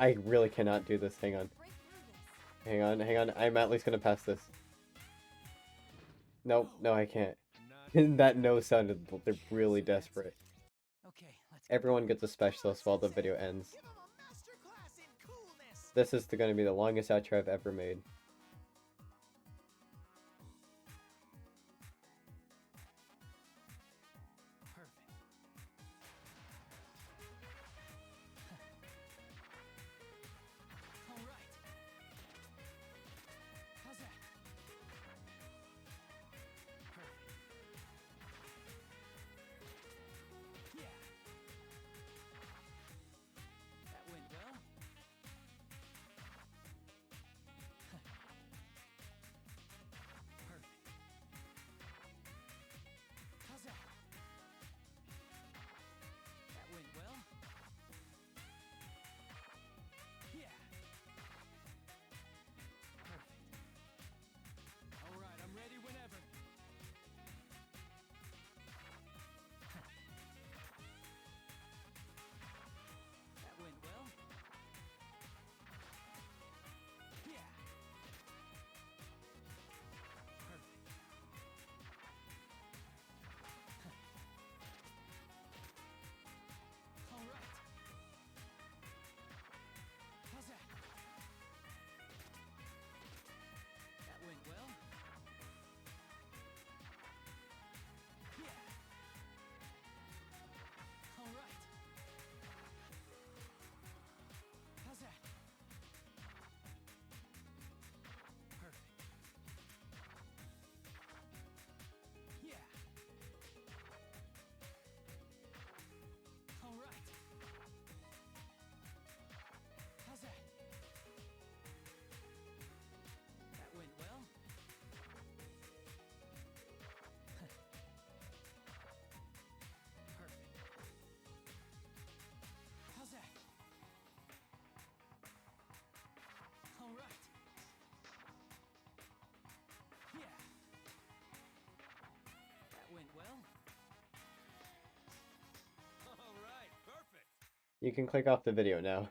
I really cannot do this. Hang on. Break through this. Hang on. I'm at least gonna pass this. Nope, no, I can't. Not That no sounded they're really desperate. okay. Let's go. Everyone gets a specialist while the video ends. Give him a master class in coolness. This is gonna be the longest outro I've ever made. Perfect. All right. You can click off the video now.